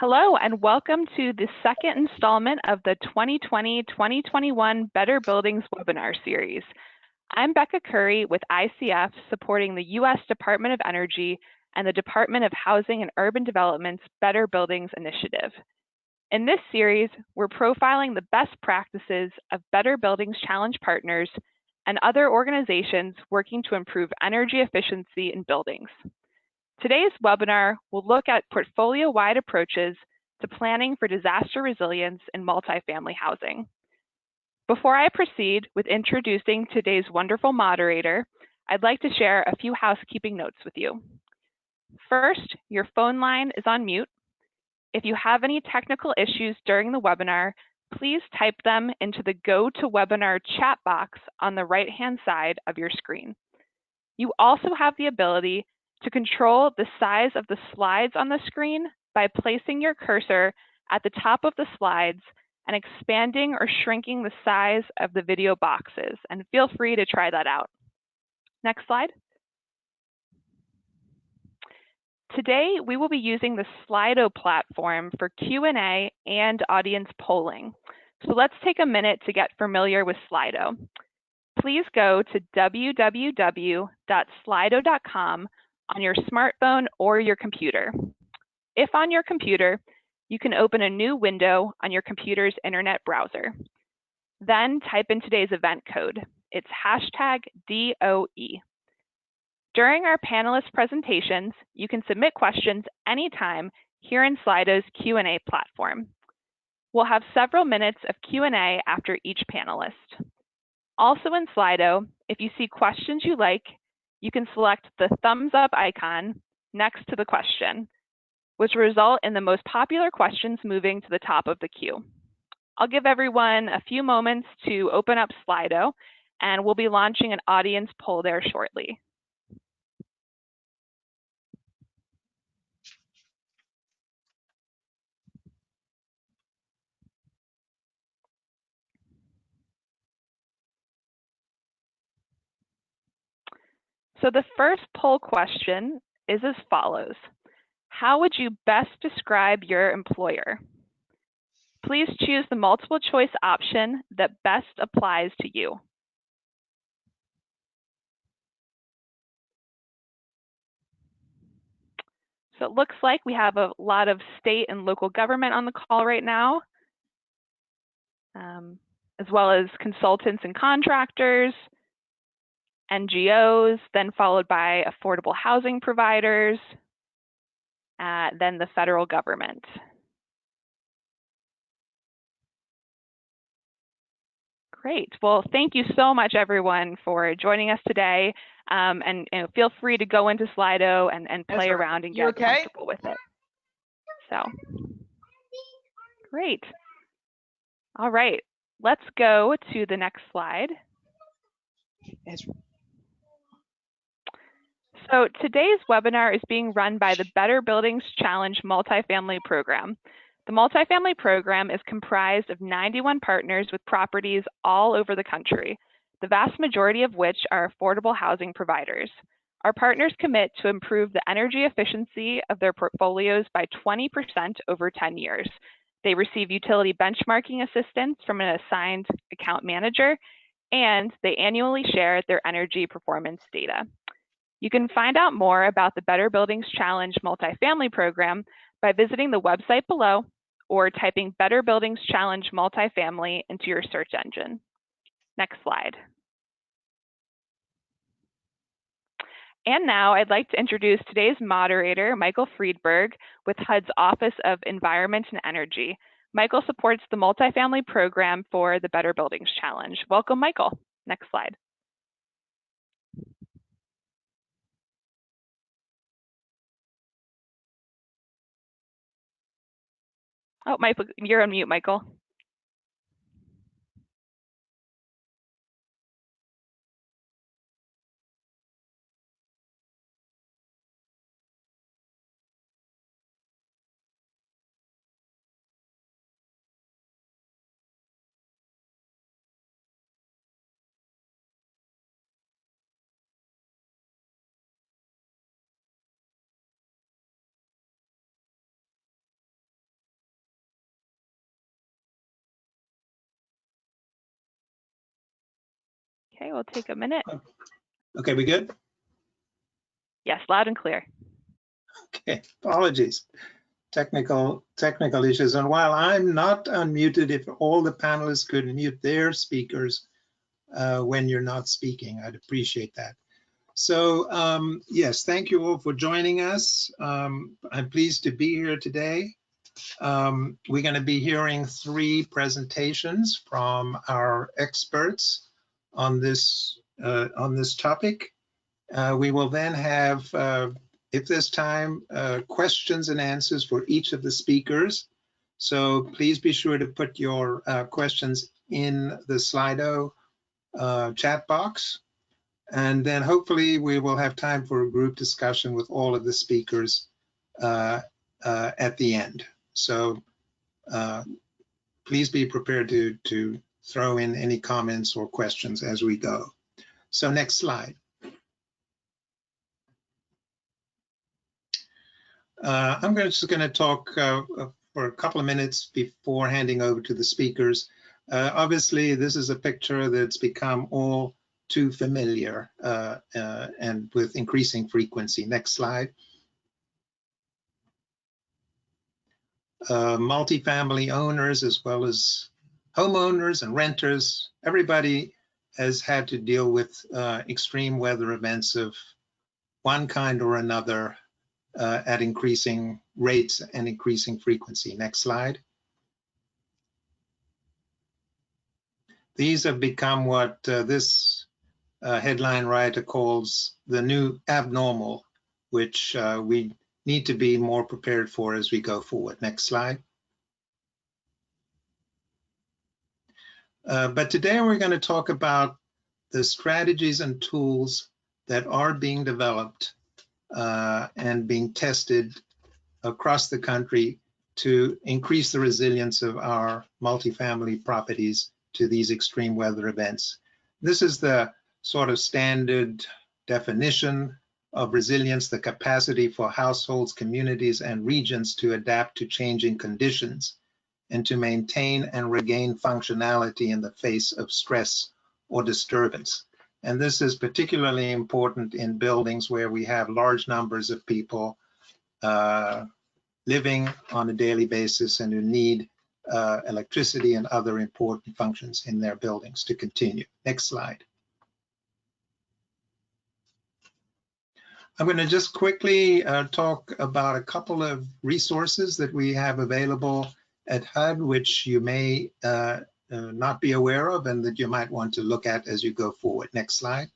Hello and welcome to the second installment of the 2020-2021 Better Buildings webinar series. I'm Becca Curry with ICF supporting the U.S. Department of Energy and the Department of Housing and Urban Development's Better Buildings Initiative. In this series, we're profiling the best practices of Better Buildings Challenge partners and other organizations working to improve energy efficiency in buildings. Today's webinar will look at portfolio-wide approaches to planning for disaster resilience in multifamily housing. Before I proceed with introducing today's wonderful moderator, I'd like to share a few housekeeping notes with you. First, your phone line is on mute. If you have any technical issues during the webinar, please type them into the GoToWebinar chat box on the right-hand side of your screen. You also have the ability to control the size of the slides on the screen by placing your cursor at the top of the slides and expanding or shrinking the size of the video boxes, and feel free to try that out. Next slide. Today, we will be using the Slido platform for Q&A and audience polling. So let's take a minute to get familiar with Slido. Please go to www.slido.com on your smartphone or your computer. If on your computer, you can open a new window on your computer's internet browser. Then type in today's event code. It's #DOE. During our panelist presentations, you can submit questions anytime here in Slido's Q&A platform. We'll have several minutes of Q&A after each panelist. Also in Slido, if you see questions you like, you can select the thumbs up icon next to the question, which will result in the most popular questions moving to the top of the queue. I'll give everyone a few moments to open up Slido, and we'll be launching an audience poll there shortly. So the first poll question is as follows. How would you best describe your employer? Please choose the multiple choice option that best applies to you. So it looks like we have a lot of state and local government on the call right now, as well as consultants and contractors, NGOs, then followed by affordable housing providers, then the federal government. Great. Well, thank you so much, everyone, for joining us today. And feel free to go into Slido and play around and get comfortable with it. So, great. All right, let's go to the next slide. So today's webinar is being run by the Better Buildings Challenge Multifamily Program. The Multifamily Program is comprised of 91 partners with properties all over the country, the vast majority of which are affordable housing providers. Our partners commit to improve the energy efficiency of their portfolios by 20% over 10 years. They receive utility benchmarking assistance from an assigned account manager, and they annually share their energy performance data. You can find out more about the Better Buildings Challenge Multifamily Program by visiting the website below or typing Better Buildings Challenge Multifamily into your search engine. Next slide. And now I'd like to introduce today's moderator, Michael Friedberg, with HUD's Office of Environment and Energy. Michael supports the multifamily program for the Better Buildings Challenge. Welcome, Michael. Next slide. Oh, Michael, you're on mute, Michael. Okay, we'll take a minute. Okay, we good? Yes, loud and clear. Okay, apologies. Technical issues. And while I'm not unmuted, if all the panelists could mute their speakers when you're not speaking, I'd appreciate that. So yes, thank you all for joining us. I'm pleased to be here today. We're going to be hearing 3 presentations from our experts on this topic. We will then have, if there's time, questions and answers for each of the speakers. So please be sure to put your questions in the Slido chat box. And then hopefully we will have time for a group discussion with all of the speakers at the end. So please be prepared to throw in any comments or questions as we go. So next slide. I'm just going to talk for a couple of minutes before handing over to the speakers. Obviously, this is a picture that's become all too familiar and with increasing frequency. Next slide. Multifamily owners as well as homeowners and renters, everybody has had to deal with extreme weather events of one kind or another at increasing rates and increasing frequency. Next slide. These have become what this headline writer calls the new abnormal, which we need to be more prepared for as we go forward. Next slide. But today we're going to talk about the strategies and tools that are being developed and being tested across the country to increase the resilience of our multifamily properties to these extreme weather events. This is the sort of standard definition of resilience, the capacity for households, communities, and regions to adapt to changing conditions and to maintain and regain functionality in the face of stress or disturbance. And this is particularly important in buildings where we have large numbers of people living on a daily basis and who need electricity and other important functions in their buildings to continue. Next slide. I'm going to just quickly talk about a couple of resources that we have available at HUD, which you may not be aware of and that you might want to look at as you go forward. Next slide.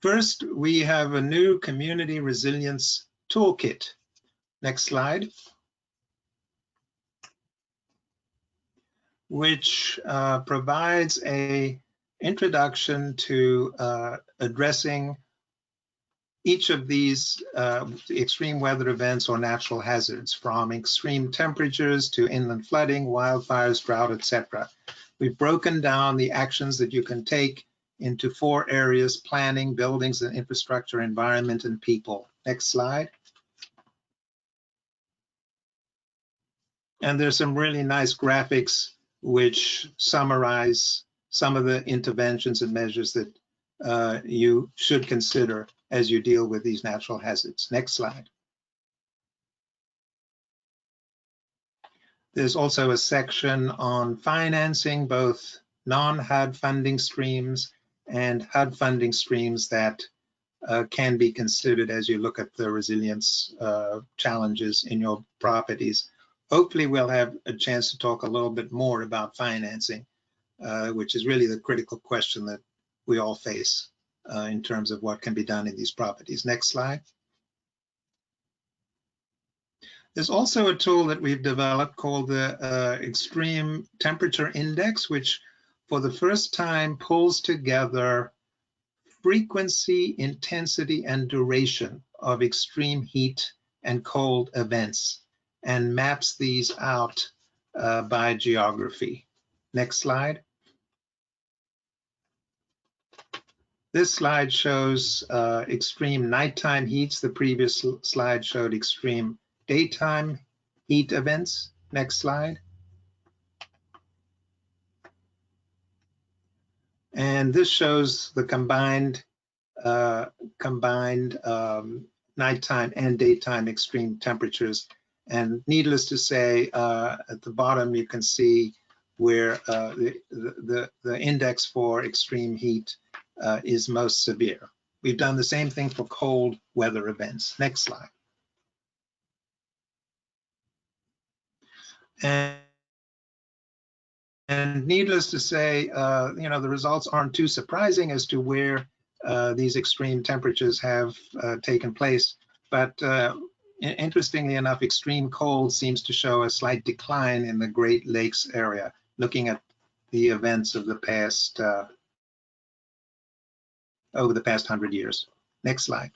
First, we have a new community resilience toolkit. Next slide. Which provides an introduction to addressing each of these extreme weather events or natural hazards, from extreme temperatures to inland flooding, wildfires, drought, etc. We've broken down the actions that you can take into 4 areas: planning, buildings and infrastructure, environment, and people. Next slide. And there's some really nice graphics which summarize some of the interventions and measures that you should consider as you deal with these natural hazards. Next slide. There's also a section on financing, both non-HUD funding streams and HUD funding streams that can be considered as you look at the resilience challenges in your properties. Hopefully we'll have a chance to talk a little bit more about financing, which is really the critical question that we all face in terms of what can be done in these properties. Next slide. There's also a tool that we've developed called the Extreme Temperature Index, which for the first time pulls together frequency, intensity, and duration of extreme heat and cold events and maps these out by geography. Next slide. This slide shows extreme nighttime heats. The previous slide showed extreme daytime heat events. Next slide. And this shows the combined nighttime and daytime extreme temperatures. And needless to say, at the bottom you can see where the index for extreme heat is most severe. We've done the same thing for cold weather events. Next slide. And needless to say, the results aren't too surprising as to where these extreme temperatures have taken place. But interestingly enough, extreme cold seems to show a slight decline in the Great Lakes area, looking at the events of the past, over the past 100 years. Next slide.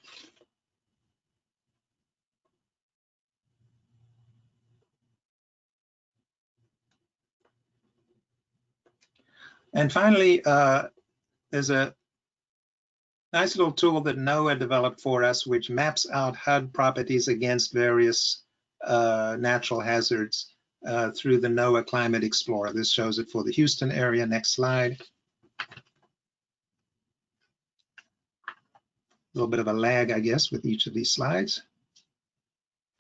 And finally, there's a nice little tool that NOAA developed for us, which maps out HUD properties against various natural hazards through the NOAA Climate Explorer. This shows it for the Houston area. Next slide. A little bit of a lag, I guess, with each of these slides.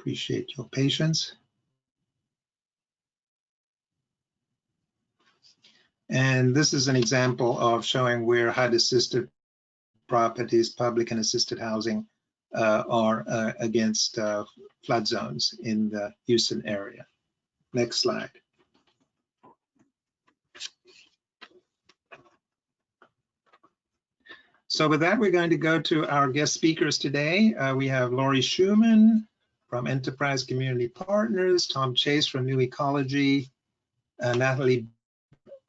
Appreciate your patience. And this is an example of showing where HUD-assisted properties, public and assisted housing, are against flood zones in the Houston area. Next slide. So with that, we're going to go to our guest speakers today. We have Laurie Schoeman from Enterprise Community Partners, Tom Chase from New Ecology, Nathalie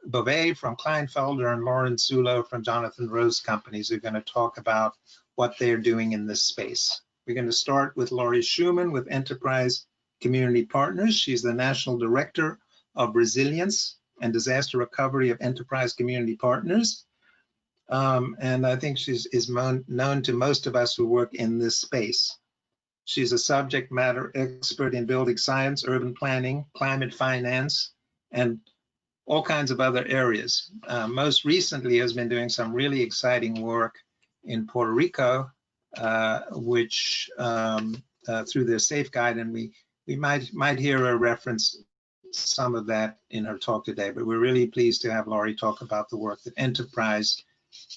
Beauvais from Kleinfelder, and Lauren Zullo from Jonathan Rose Companies are going to talk about what they're doing in this space. We're going to start with Laurie Schoeman with Enterprise Community Partners. She's the National Director of Resilience and Disaster Recovery of Enterprise Community Partners. And I think she's known to most of us who work in this space. She's a subject matter expert in building science, urban planning, climate finance, and all kinds of other areas. Most recently has been doing some really exciting work in Puerto Rico, which through their Safe Guide, and we might hear her reference some of that in her talk today, but we're really pleased to have Laurie talk about the work that Enterprise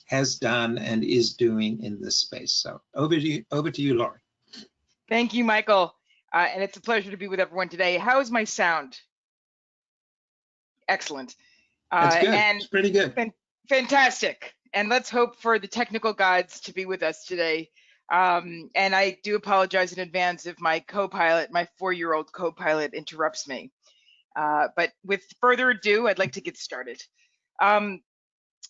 has done and is doing in this space. So over to you, Laurie. Thank you, Michael. And it's a pleasure to be with everyone today. How is my sound? Excellent. That's good. It's pretty good. Fantastic. And let's hope for the technical gods to be with us today. And I do apologize in advance if my co-pilot, my 4-year-old co-pilot, interrupts me. But with further ado, I'd like to get started.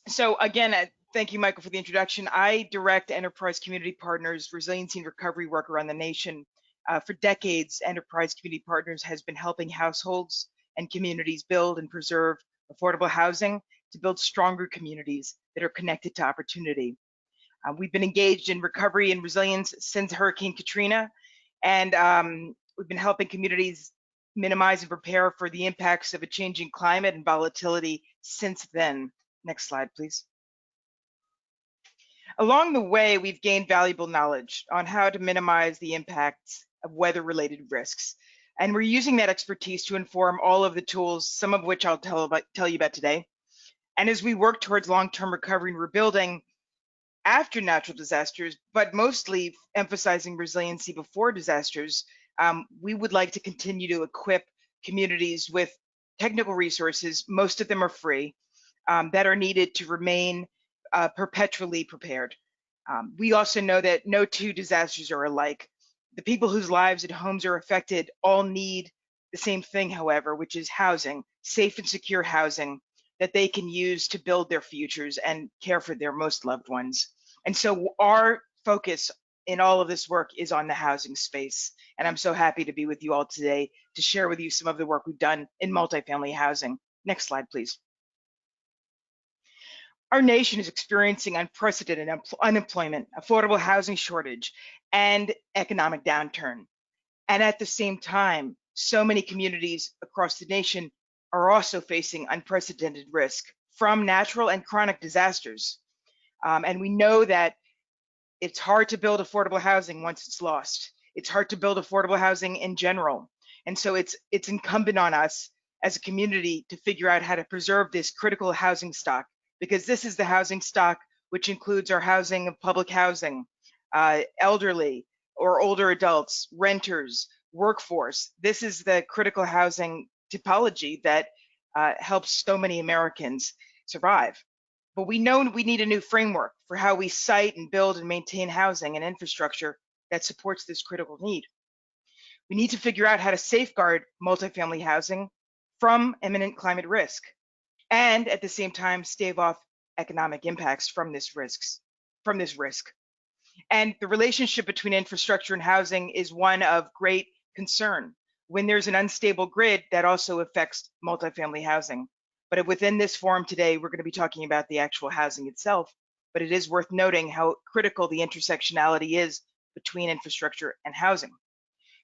So again, thank you, Michael, for the introduction. I direct Enterprise Community Partners resiliency and recovery work around the nation. For decades, Enterprise Community Partners has been helping households and communities build and preserve affordable housing to build stronger communities that are connected to opportunity. We've been engaged in recovery and resilience since Hurricane Katrina, and we've been helping communities minimize and prepare for the impacts of a changing climate and volatility since then. Next slide, please. Along the way, we've gained valuable knowledge on how to minimize the impacts of weather-related risks. And we're using that expertise to inform all of the tools, some of which I'll tell you about today. And as we work towards long-term recovery and rebuilding after natural disasters, but mostly emphasizing resiliency before disasters, we would like to continue to equip communities with technical resources, most of them are free, that are needed to remain perpetually prepared. We also know that no two disasters are alike. The people whose lives and homes are affected all need the same thing, however, which is housing, safe and secure housing that they can use to build their futures and care for their most loved ones. And so our focus in all of this work is on the housing space. And I'm so happy to be with you all today to share with you some of the work we've done in multifamily housing. Next slide, please. Our nation is experiencing unprecedented unemployment, affordable housing shortage, and economic downturn. And at the same time, so many communities across the nation are also facing unprecedented risk from natural and chronic disasters. And we know that it's hard to build affordable housing once it's lost. It's hard to build affordable housing in general. And so it's incumbent on us as a community to figure out how to preserve this critical housing stock, because this is the housing stock which includes our housing of public housing, elderly or older adults, renters, workforce. This is the critical housing typology that helps so many Americans survive. But we know we need a new framework for how we site and build and maintain housing and infrastructure that supports this critical need. We need to figure out how to safeguard multifamily housing from imminent climate risk, and at the same time stave off economic impacts from this risk. And the relationship between infrastructure and housing is one of great concern. When there's an unstable grid, that also affects multifamily housing. But within this forum today, we're going to be talking about the actual housing itself. But it is worth noting how critical the intersectionality is between infrastructure and housing.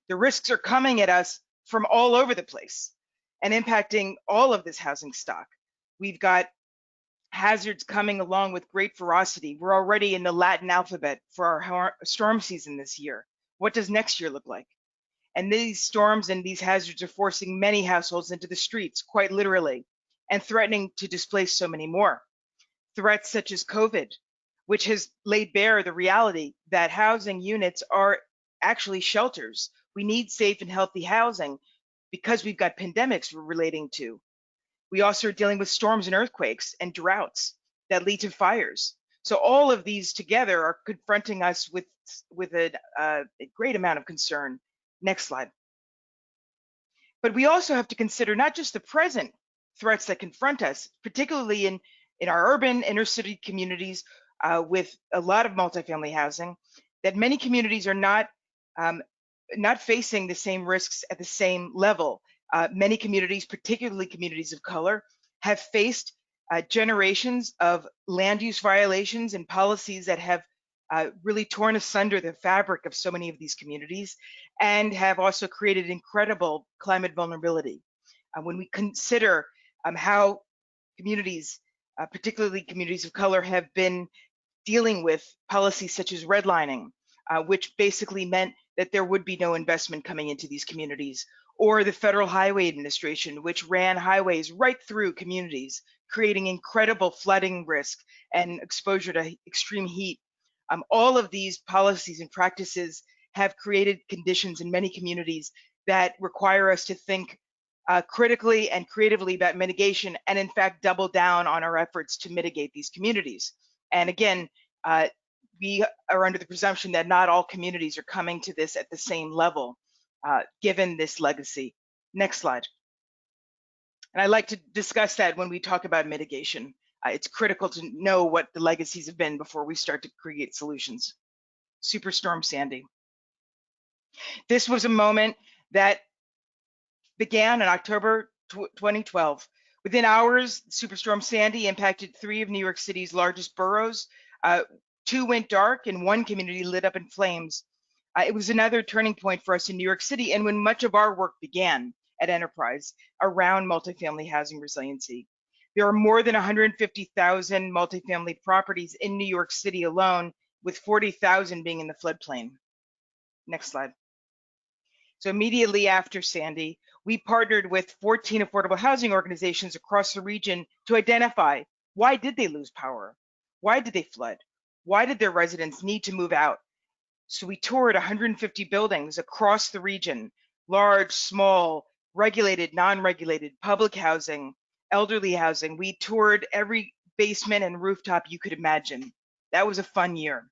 The risks are coming at us from all over the place and impacting all of this housing stock. We've got hazards coming along with great ferocity. We're already in the Latin alphabet for our storm season this year. What does next year look like? And these storms and these hazards are forcing many households into the streets, quite literally, and threatening to displace so many more. Threats such as COVID, which has laid bare the reality that housing units are actually shelters. We need safe and healthy housing because we've got pandemics we're relating to. We also are dealing with storms and earthquakes and droughts that lead to fires. So all of these together are confronting us with a great amount of concern. Next slide. But we also have to consider not just the present threats that confront us, particularly in our urban inner city communities with a lot of multifamily housing, that many communities are not facing the same risks at the same level. Many communities, particularly communities of color, have faced generations of land use violations and policies that have really torn asunder the fabric of so many of these communities and have also created incredible climate vulnerability. When we consider how communities, particularly communities of color, have been dealing with policies such as redlining, which basically meant that there would be no investment coming into these communities, or the Federal Highway Administration, which ran highways right through communities, creating incredible flooding risk and exposure to extreme heat. All of these policies and practices have created conditions in many communities that require us to think critically and creatively about mitigation, and in fact double down on our efforts to mitigate these communities. And again, we are under the presumption that not all communities are coming to this at the same level, given this legacy. Next slide. And I'd like to discuss that when we talk about mitigation. It's critical to know what the legacies have been before we start to create solutions. Superstorm Sandy. This was a moment that began in October 2012. Within hours, Superstorm Sandy impacted 3 of New York City's largest boroughs. 2 went dark and 1 community lit up in flames. It was another turning point for us in New York City, and when much of our work began at Enterprise around multifamily housing resiliency. There are more than 150,000 multifamily properties in New York City alone, with 40,000 being in the floodplain. Next slide. So immediately after Sandy, we partnered with 14 affordable housing organizations across the region to identify, why did they lose power? Why did they flood? Why did their residents need to move out? So we toured 150 buildings across the region, large, small, regulated, non-regulated, public housing, elderly housing. We toured every basement and rooftop you could imagine. That was a fun year.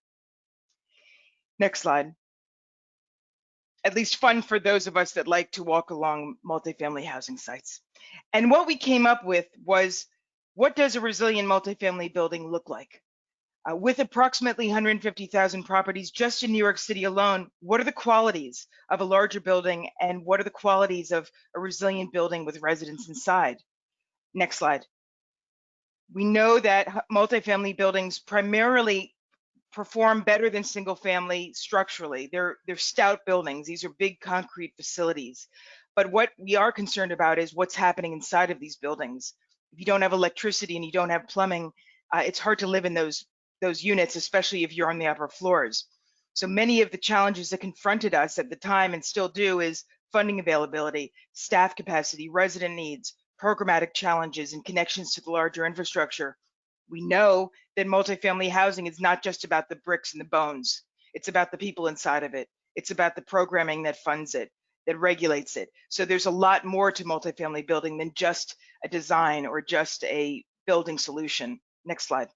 Next slide. At least fun for those of us that like to walk along multifamily housing sites. And what we came up with was, what does a resilient multifamily building look like? With approximately 150,000 properties just in New York City alone, what are the qualities of a larger building, and what are the qualities of a resilient building with residents inside? Next slide. We know that multifamily buildings primarily perform better than single family structurally. They're stout buildings. These are big concrete facilities. But what we are concerned about is what's happening inside of these buildings. If you don't have electricity and you don't have plumbing, it's hard to live in those units, especially if you're on the upper floors. So many of the challenges that confronted us at the time and still do is funding availability, staff capacity, resident needs, programmatic challenges, and connections to the larger infrastructure. We know that multifamily housing is not just about the bricks and the bones. It's about the people inside of it. It's about the programming that funds it, that regulates it. So there's a lot more to multifamily building than just a design or just a building solution. Next slide.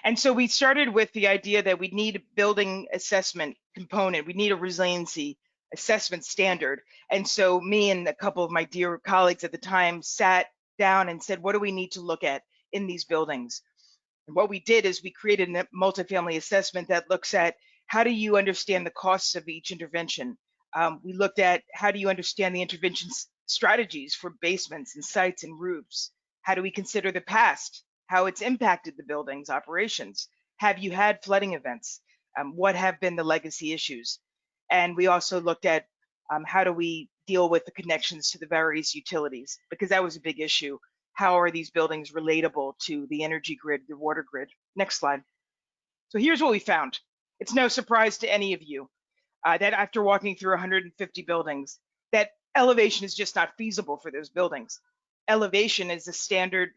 And so we started with the idea that we need a building assessment component. We need a resiliency assessment standard. And so me and a couple of my dear colleagues at the time sat down and said, what do we need to look at in these buildings? And what we did is we created a multifamily assessment that looks at how do you understand the costs of each intervention? We looked at how do you understand the intervention strategies for basements and sites and roofs? How do we consider the past, how it's impacted the building's operations? Have you had flooding events? What have been the legacy issues? And we also looked at how do we deal with the connections to the various utilities, because that was a big issue. How are these buildings relatable to the energy grid, the water grid? Next slide. So here's what we found. It's no surprise to any of you that after walking through 150 buildings, that elevation is just not feasible for those buildings. Elevation is a standard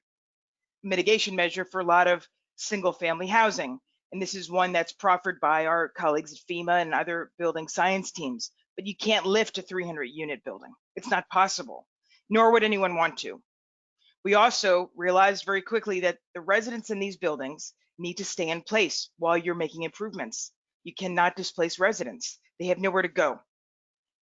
mitigation measure for a lot of single family housing. And this is one that's proffered by our colleagues at FEMA and other building science teams. But you can't lift a 300 unit building. It's not possible, nor would anyone want to. We also realized very quickly that the residents in these buildings need to stay in place while you're making improvements. You cannot displace residents. They have nowhere to go.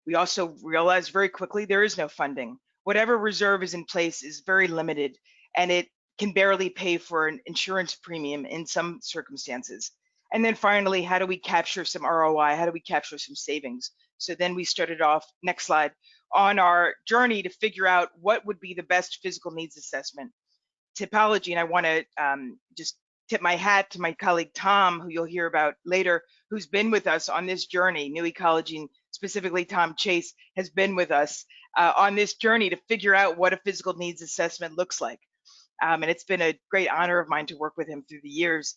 We also realized very quickly there is no funding. Whatever reserve is in place is very limited, and it can barely pay for an insurance premium in some circumstances. And then finally, how do we capture some ROI? How do we capture some savings? So then we started off, next slide, on our journey to figure out what would be the best physical needs assessment. Typology, and I want to just tip my hat to my colleague Tom, who you'll hear about later, who's been with us on this journey. New Ecology, and specifically Tom Chase, has been with us on this journey to figure out what a physical needs assessment looks like. And it's been a great honor of mine to work with him through the years.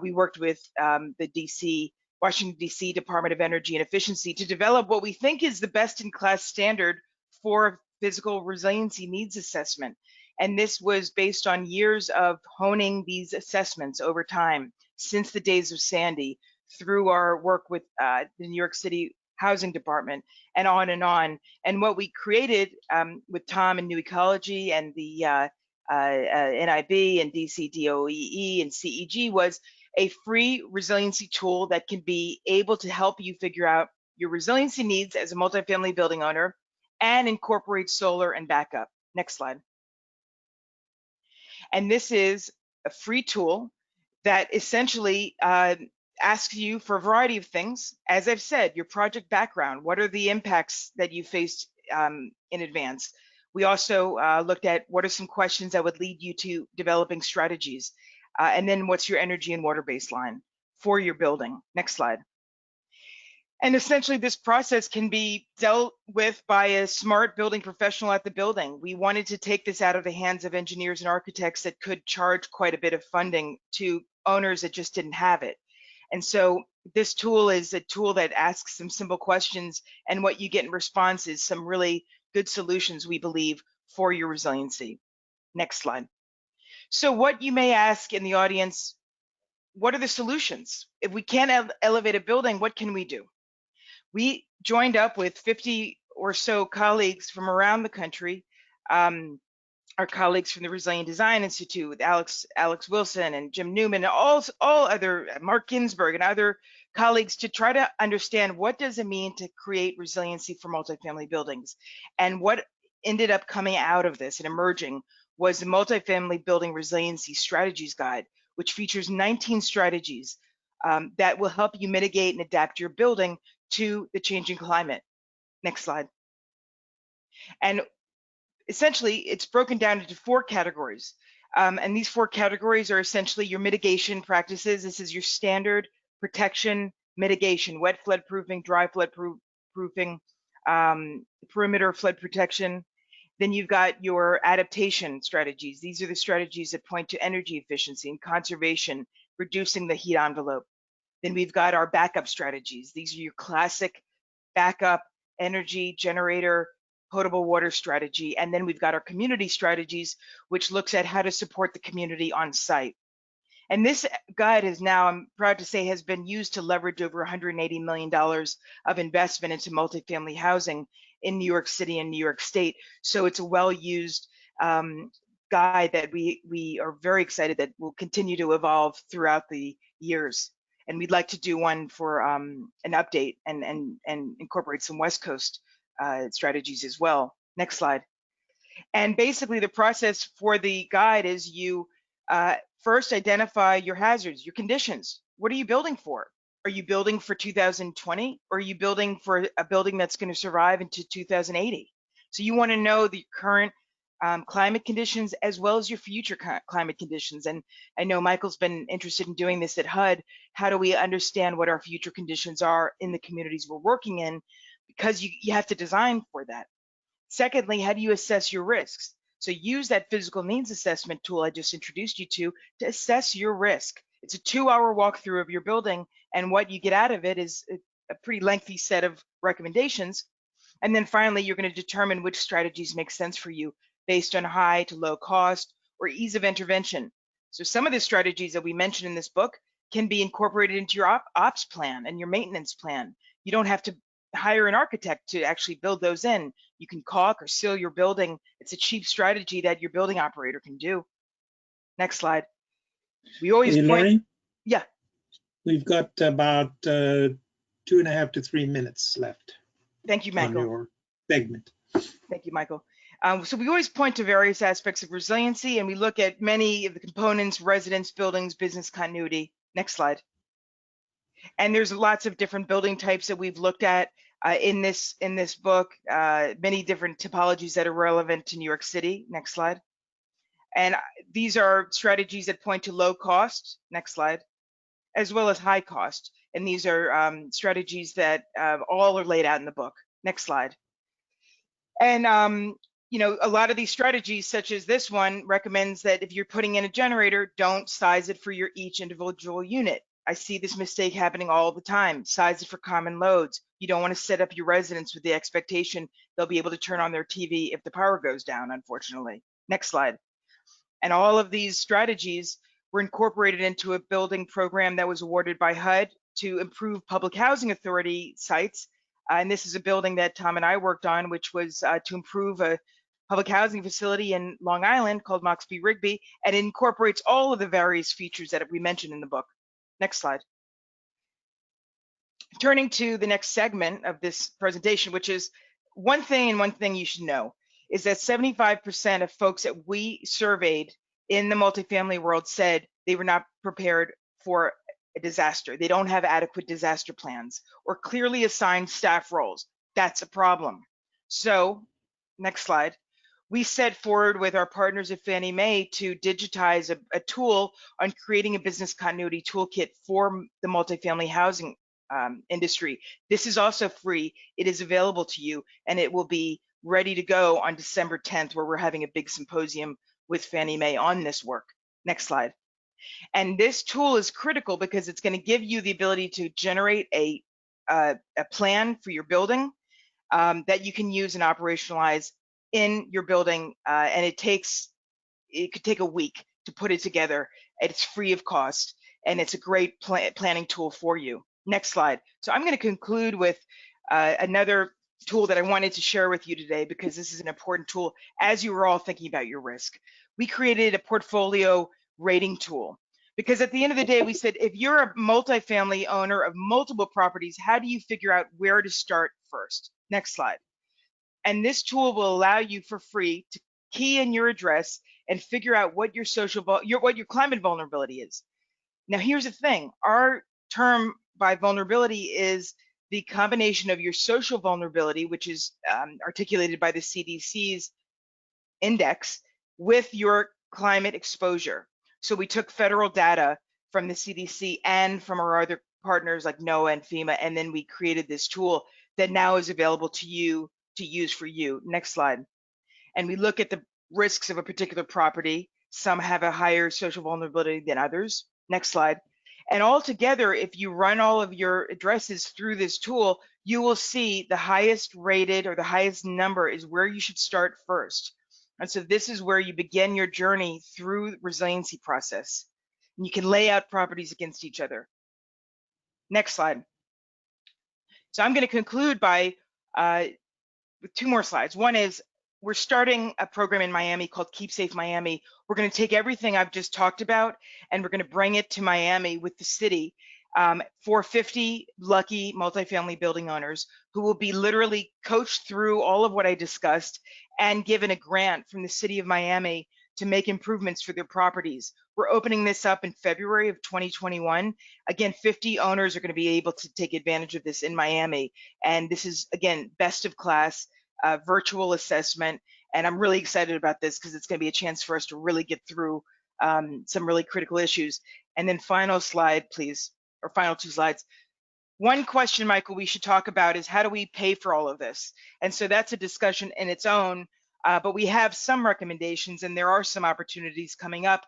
We worked with the Washington, D.C. Department of Energy and Efficiency to develop what we think is the best-in-class standard for physical resiliency needs assessment. And this was based on years of honing these assessments over time, since the days of Sandy, through our work with the New York City Housing Department, and on and on. And what we created with Tom and New Ecology and the NIB and DCDOEE and CEG was a free resiliency tool that can be able to help you figure out your resiliency needs as a multifamily building owner and incorporate solar and backup. Next slide. And this is a free tool that essentially asks you for a variety of things. As I've said, your project background, what are the impacts that you faced in advance? We also looked at what are some questions that would lead you to developing strategies. And then what's your energy and water baseline for your building? Next slide. And essentially this process can be dealt with by a smart building professional at the building. We wanted to take this out of the hands of engineers and architects that could charge quite a bit of funding to owners that just didn't have it. And so this tool is a tool that asks some simple questions, and what you get in response is some really good solutions, we believe, for your resiliency. Next slide. So what you may ask in the audience, what are the solutions? If we can't elevate a building, what can we do? We joined up with 50 or so colleagues from around the country, our colleagues from the Resilient Design Institute with Alex Wilson and Jim Newman, and all other, Mark Ginsberg and other colleagues, to try to understand what does it mean to create resiliency for multifamily buildings. And what ended up coming out of this and emerging was the Multifamily Building Resiliency Strategies Guide, which features 19 strategies that will help you mitigate and adapt your building to the changing climate. Next slide. And essentially, it's broken down into 4 categories. And these 4 categories are essentially your mitigation practices. This is your standard protection mitigation, wet flood proofing, dry flood proofing, perimeter flood protection. Then you've got your adaptation strategies. These are the strategies that point to energy efficiency and conservation, reducing the heat envelope. Then we've got our backup strategies. These are your classic backup energy generator, potable water strategy. And then we've got our community strategies, which looks at how to support the community on site. And this guide is now, I'm proud to say, has been used to leverage over $180 million of investment into multifamily housing in New York City and New York State. So it's a well-used guide that we are very excited that will continue to evolve throughout the years. And we'd like to do one for an update and incorporate some West Coast strategies as well. Next slide. And basically the process for the guide is you first identify your hazards, your conditions. What are you building for? Are you building for 2020, or are you building for a building that's going to survive into 2080? So you want to know the current climate conditions as well as your future climate conditions. And I know Michael's been interested in doing this at HUD. How do we understand what our future conditions are in the communities we're working in? Because you have to design for that. Secondly, how do you assess your risks? So use that physical needs assessment tool I just introduced you to assess your risk. It's a 2-hour walkthrough of your building, and what you get out of it is a pretty lengthy set of recommendations. And then finally, you're going to determine which strategies make sense for you based on high to low cost or ease of intervention. So some of the strategies that we mentioned in this book can be incorporated into your ops plan and your maintenance plan. You don't have to hire an architect to actually build those in. You can caulk or seal your building. It's a cheap strategy that your building operator can do. Next slide. We always point. Laurie? Yeah. We've got about 2.5 to 3 minutes left. Thank you, Michael. On your segment. Thank you, Michael. So we always point to various aspects of resiliency, and we look at many of the components: residents, buildings, business continuity. Next slide. And there's lots of different building types that we've looked at in this book, many different typologies that are relevant to New York City. Next slide. And these are strategies that point to low cost. Next slide. As well as high cost. And these are strategies that all are laid out in the book. Next slide. And you know, a lot of these strategies, such as this one, recommends that if you're putting in a generator, don't size it for your each individual unit. I see this mistake happening all the time. Size it for common loads. You don't want to set up your residents with the expectation they'll be able to turn on their TV if the power goes down, unfortunately. Next slide. And all of these strategies were incorporated into a building program that was awarded by HUD to improve public housing authority sites. And this is a building that Tom and I worked on, which was to improve a public housing facility in Long Island called Moxby Rigby, and it incorporates all of the various features that we mentioned in the book. Next slide. Turning to the next segment of this presentation, which is one thing you should know, is that 75% of folks that we surveyed in the multifamily world said they were not prepared for a disaster. They don't have adequate disaster plans or clearly assigned staff roles. That's a problem. So, next slide. We set forward with our partners at Fannie Mae to digitize a tool on creating a business continuity toolkit for the multifamily housing industry. This is also free. It is available to you, and it will be ready to go on December 10th, where we're having a big symposium with Fannie Mae on this work. Next slide. And this tool is critical because it's going to give you the ability to generate a plan for your building that you can use and operationalize in your building, and it could take a week to put it together. It's free of cost, and it's a great planning tool for you. Next slide. So I'm going to conclude with another tool that I wanted to share with you today, because this is an important tool as you were all thinking about your risk. We created a portfolio rating tool, because at the end of the day, we said, if you're a multifamily owner of multiple properties, how do you figure out where to start first? Next slide. And this tool will allow you for free to key in your address and figure out what your what your climate vulnerability is. Now, here's the thing. Our term by vulnerability is the combination of your social vulnerability, which is articulated by the CDC's index, with your climate exposure. So we took federal data from the CDC and from our other partners like NOAA and FEMA, and then we created this tool that now is available to you to use for you. Next slide. and we look at the risks of a particular property. Some have a higher social vulnerability than others. Next slide. And altogether, if you run all of your addresses through this tool, you will see the highest rated or the highest number is where you should start first. And so this is where you begin your journey through the resiliency process. And you can lay out properties against each other. Next slide. So I'm going to conclude by with two more slides. One is we're starting a program in Miami called Keep Safe Miami. We're going to take everything I've just talked about and we're going to bring it to Miami with the city for 50 lucky multifamily building owners who will be literally coached through all of what I discussed and given a grant from the city of Miami to make improvements for their properties. We're opening this up in February of 2021. Again, 50 owners are going to be able to take advantage of this in Miami. And this is, again, best of class, virtual assessment. And I'm really excited about this because it's going to be a chance for us to really get through some really critical issues. And then final slide, please, or final two slides. One question, Michael, we should talk about is how do we pay for all of this? And so that's a discussion in its own, but we have some recommendations and there are some opportunities coming up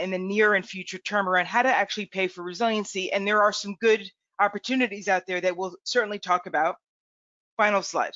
in the near and future term around how to actually pay for resiliency. And there are some good opportunities out there that we'll certainly talk about. Final slide.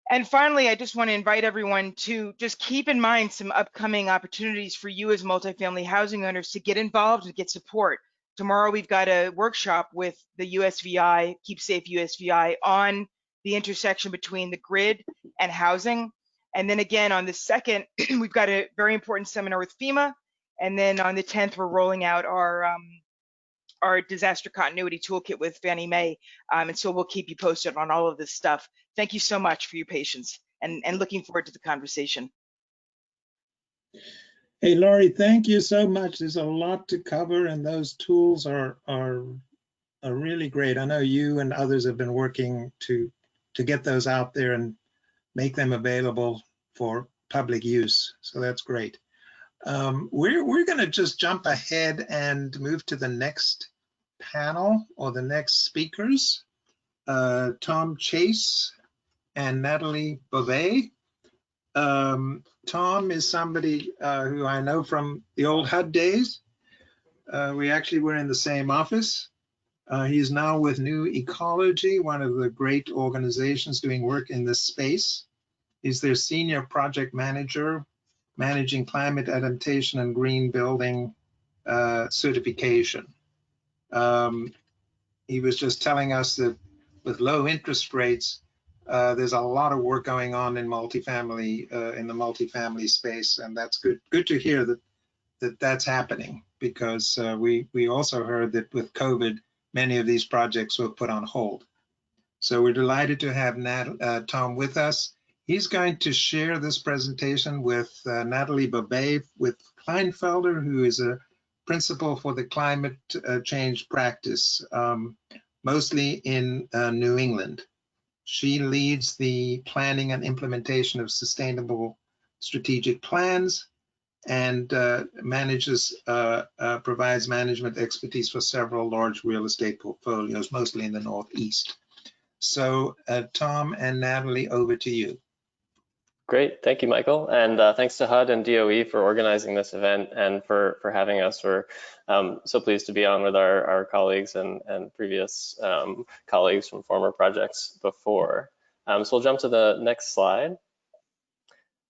And finally, I just want to invite everyone to just keep in mind some upcoming opportunities for you as multifamily housing owners to get involved and get support. Tomorrow, we've got a workshop with the USVI, Keep Safe USVI, on the intersection between the grid and housing. And then again, on the 2nd, we've got a very important seminar with FEMA. And then on the 10th, we're rolling out our disaster continuity toolkit with Fannie Mae. And so we'll keep you posted on all of this stuff. Thank you so much for your patience and looking forward to the conversation. Hey, Laurie, thank you so much. There's a lot to cover and those tools are really great. I know you and others have been working to get those out there and make them available for public use. So that's great. We're going to just jump ahead and move to the next panel or the next speakers, Tom Chase and Nathalie Beauvais. Tom is somebody who I know from the old HUD days. We actually were in the same office. He's now with New Ecology, one of the great organizations doing work in this space. He's their senior project manager, managing climate adaptation and green building certification. He was just telling us that with low interest rates, there's a lot of work going on in multifamily, in the multifamily space, and that's good to hear that that's happening, because we also heard that with COVID, many of these projects were put on hold. So we're delighted to have Tom with us. He's going to share this presentation with Nathalie Beauvais with Kleinfelder, who is a principal for the climate change practice, mostly in New England. She leads the planning and implementation of sustainable strategic plans and provides management expertise for several large real estate portfolios, mostly in the Northeast. So Tom and Nathalie, over to you. Great, thank you, Michael. And thanks to HUD and DOE for organizing this event and for having us. We're so pleased to be on with our colleagues and previous colleagues from former projects before. So we'll jump to the next slide.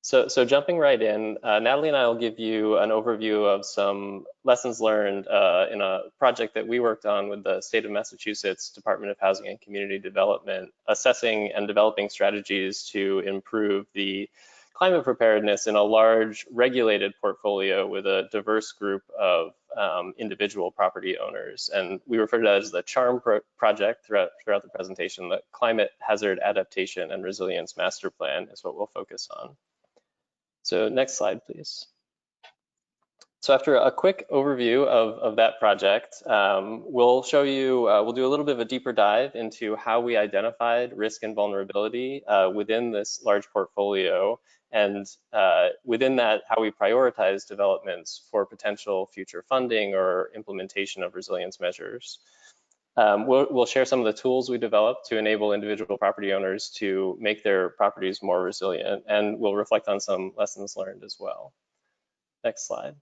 So jumping right in, Nathalie and I will give you an overview of some lessons learned in a project that we worked on with the State of Massachusetts Department of Housing and Community Development, assessing and developing strategies to improve the climate preparedness in a large regulated portfolio with a diverse group of individual property owners. And we refer to that as the CHARM project throughout the presentation. The Climate Hazard Adaptation and Resilience Master Plan is what we'll focus on. So next slide, please. So after a quick overview of that project, we'll show you, we'll do a little bit of a deeper dive into how we identified risk and vulnerability within this large portfolio, and within that, how we prioritize developments for potential future funding or implementation of resilience measures. We'll share some of the tools we developed to enable individual property owners to make their properties more resilient, and we'll reflect on some lessons learned as well. Next slide.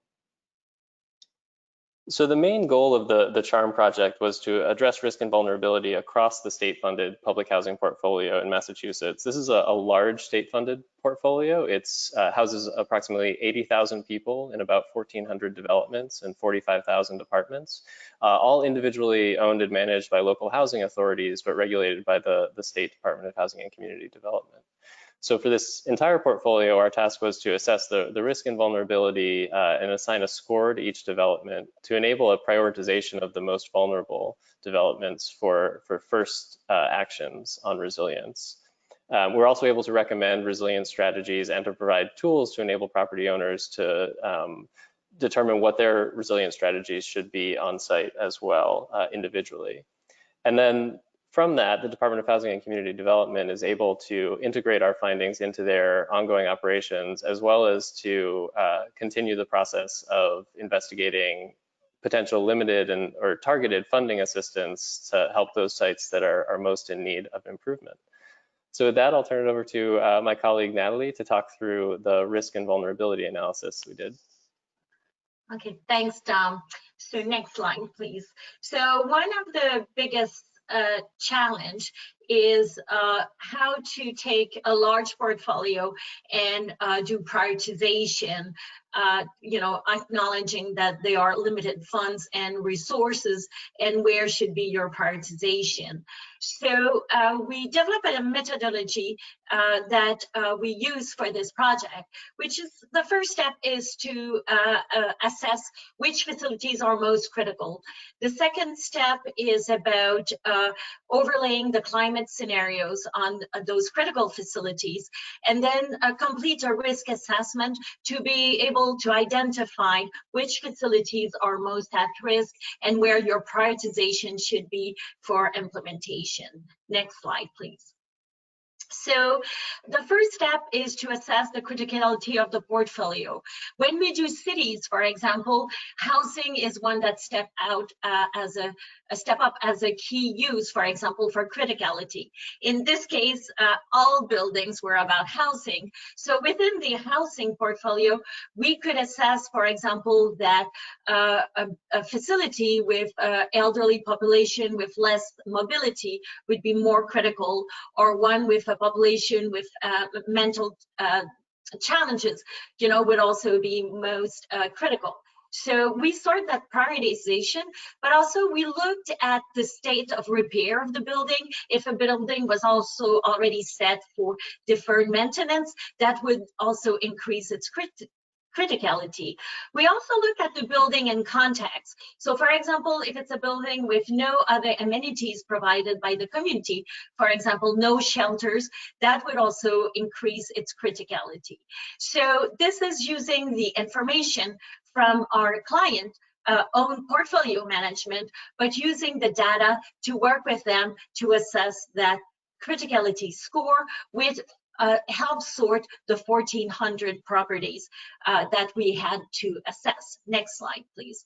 So the main goal of the CHARM project was to address risk and vulnerability across the state-funded public housing portfolio in Massachusetts. This is a large state-funded portfolio. It houses approximately 80,000 people in about 1,400 developments and 45,000 apartments, all individually owned and managed by local housing authorities, but regulated by the State Department of Housing and Community Development. So for this entire portfolio, our task was to assess the risk and vulnerability and assign a score to each development to enable a prioritization of the most vulnerable developments for first actions on resilience. We're also able to recommend resilience strategies and to provide tools to enable property owners to determine what their resilience strategies should be on site as well individually. And then from that, the Department of Housing and Community Development is able to integrate our findings into their ongoing operations, as well as to continue the process of investigating potential limited or targeted funding assistance to help those sites that are most in need of improvement. So with that, I'll turn it over to my colleague Nathalie to talk through the risk and vulnerability analysis we did. Okay, thanks, Dom. So next slide, please. So one of the biggest challenge is how to take a large portfolio and do prioritization, acknowledging that there are limited funds and resources, and where should be your prioritization. So we developed a methodology that we use for this project, which is the first step is to assess which facilities are most critical. The second step is about overlaying the climate scenarios on those critical facilities, and then complete a risk assessment to be able to identify which facilities are most at risk and where your prioritization should be for implementation. Next slide, please. So the first step is to assess the criticality of the portfolio. When we do cities, for example, housing is one that step up as a key use, for example, for criticality. In this case, all buildings were about housing. So within the housing portfolio, we could assess, for example, that a facility with elderly population with less mobility would be more critical, or one with a population with mental challenges, would also be most critical. So we started that prioritization, but also we looked at the state of repair of the building. If a building was also already set for deferred maintenance, that would also increase its criticality. We also look at the building in context. So for example, if it's a building with no other amenities provided by the community, for example, no shelters, that would also increase its criticality. So this is using the information from our client own portfolio management, but using the data to work with them to assess that criticality score with help sort the 1,400 properties that we had to assess. Next slide, please.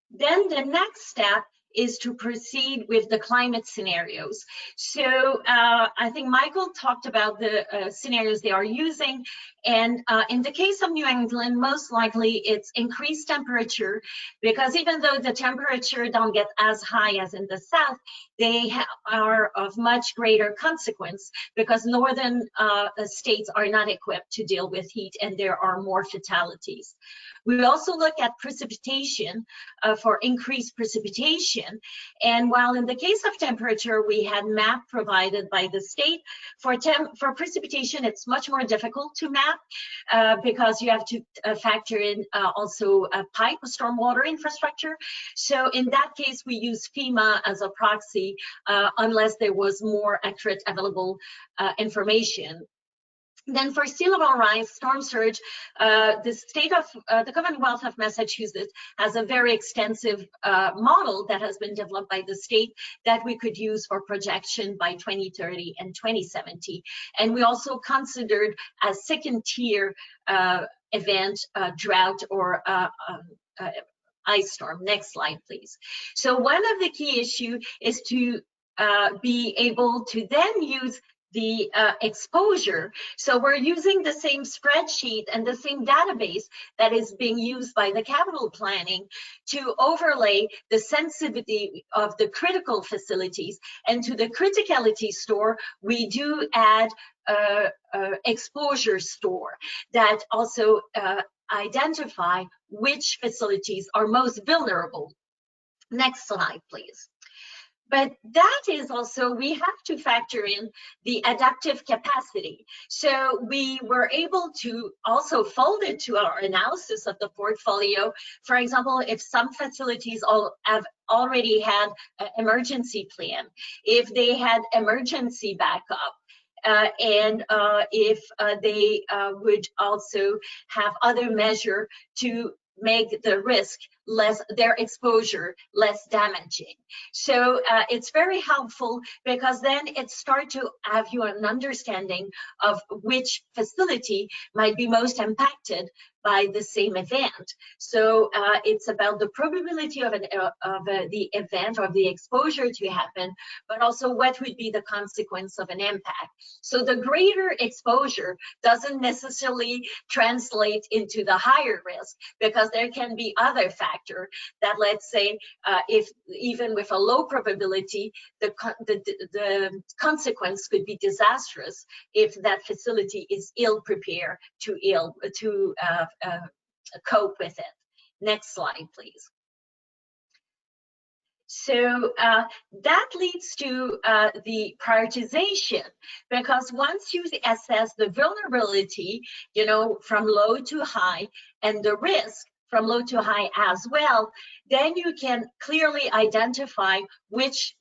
Then the next step is to proceed with the climate scenarios. So I think Michael talked about the scenarios they are using. And in the case of New England, most likely it's increased temperature, because even though the temperature don't get as high as in the south, they are of much greater consequence because northern states are not equipped to deal with heat, and there are more fatalities. We also look at precipitation for increased precipitation. And while in the case of temperature, we had map provided by the state, for precipitation, it's much more difficult to map because you have to factor in also a pipe, a stormwater infrastructure. So in that case, we use FEMA as a proxy unless there was more accurate available information. Then for sea level rise, storm surge, the Commonwealth of Massachusetts has a very extensive model that has been developed by the state that we could use for projection by 2030 and 2070. And we also considered a second tier event, drought or ice storm. Next slide, please. So one of the key issues is to be able to then use the exposure. So we're using the same spreadsheet and the same database that is being used by the capital planning to overlay the sensitivity of the critical facilities. And to the criticality store, we do add exposure store that also identify which facilities are most vulnerable. Next slide, please. But that is also, we have to factor in the adaptive capacity. So we were able to also fold it to our analysis of the portfolio. For example, if some facilities have already had an emergency plan, if they had emergency backup, and if they would also have other measure to make the risk less, their exposure less damaging. So it's very helpful because then it starts to have you an understanding of which facility might be most impacted by the same event. So it's about the probability of the event or the exposure to happen, but also what would be the consequence of an impact. So the greater exposure doesn't necessarily translate into the higher risk, because there can be other factors that, let's say, if even with a low probability, the consequence could be disastrous if that facility is ill prepared to cope with it. Next slide, please. So that leads to the prioritization, because once you assess the vulnerability, you know, from low to high, and the risk from low to high as well, then you can clearly identify which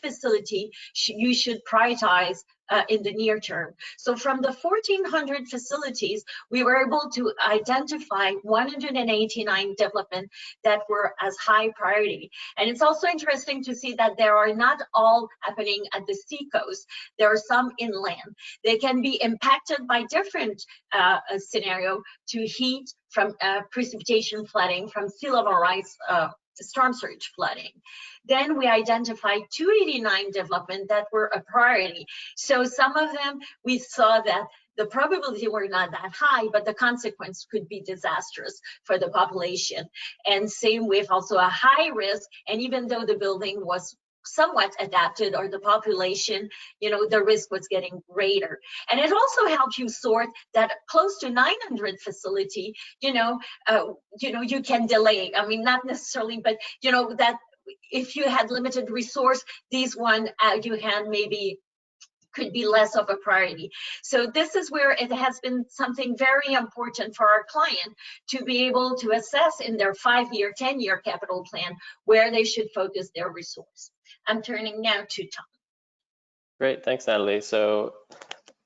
facility you should prioritize in the near term. So from the 1,400 facilities, we were able to identify 189 developments that were as high priority. And it's also interesting to see that there are not all happening at the seacoast. There are some inland. They can be impacted by different scenario, to heat, from precipitation flooding, from sea level rise, storm surge flooding. Then we identified 289 development that were a priority. So some of them, we saw that the probability were not that high, but the consequence could be disastrous for the population. And same with also a high risk, and even though the building was somewhat adapted, or the population, you know, the risk was getting greater. And it also helps you sort that close to 900 facility, you can delay. I mean, not necessarily, but you know, that if you had limited resource, these one you had maybe could be less of a priority. So this is where it has been something very important for our client to be able to assess in their 5-year, 10-year capital plan where they should focus their resource. I'm turning now to Tom. Great, thanks, Nathalie. So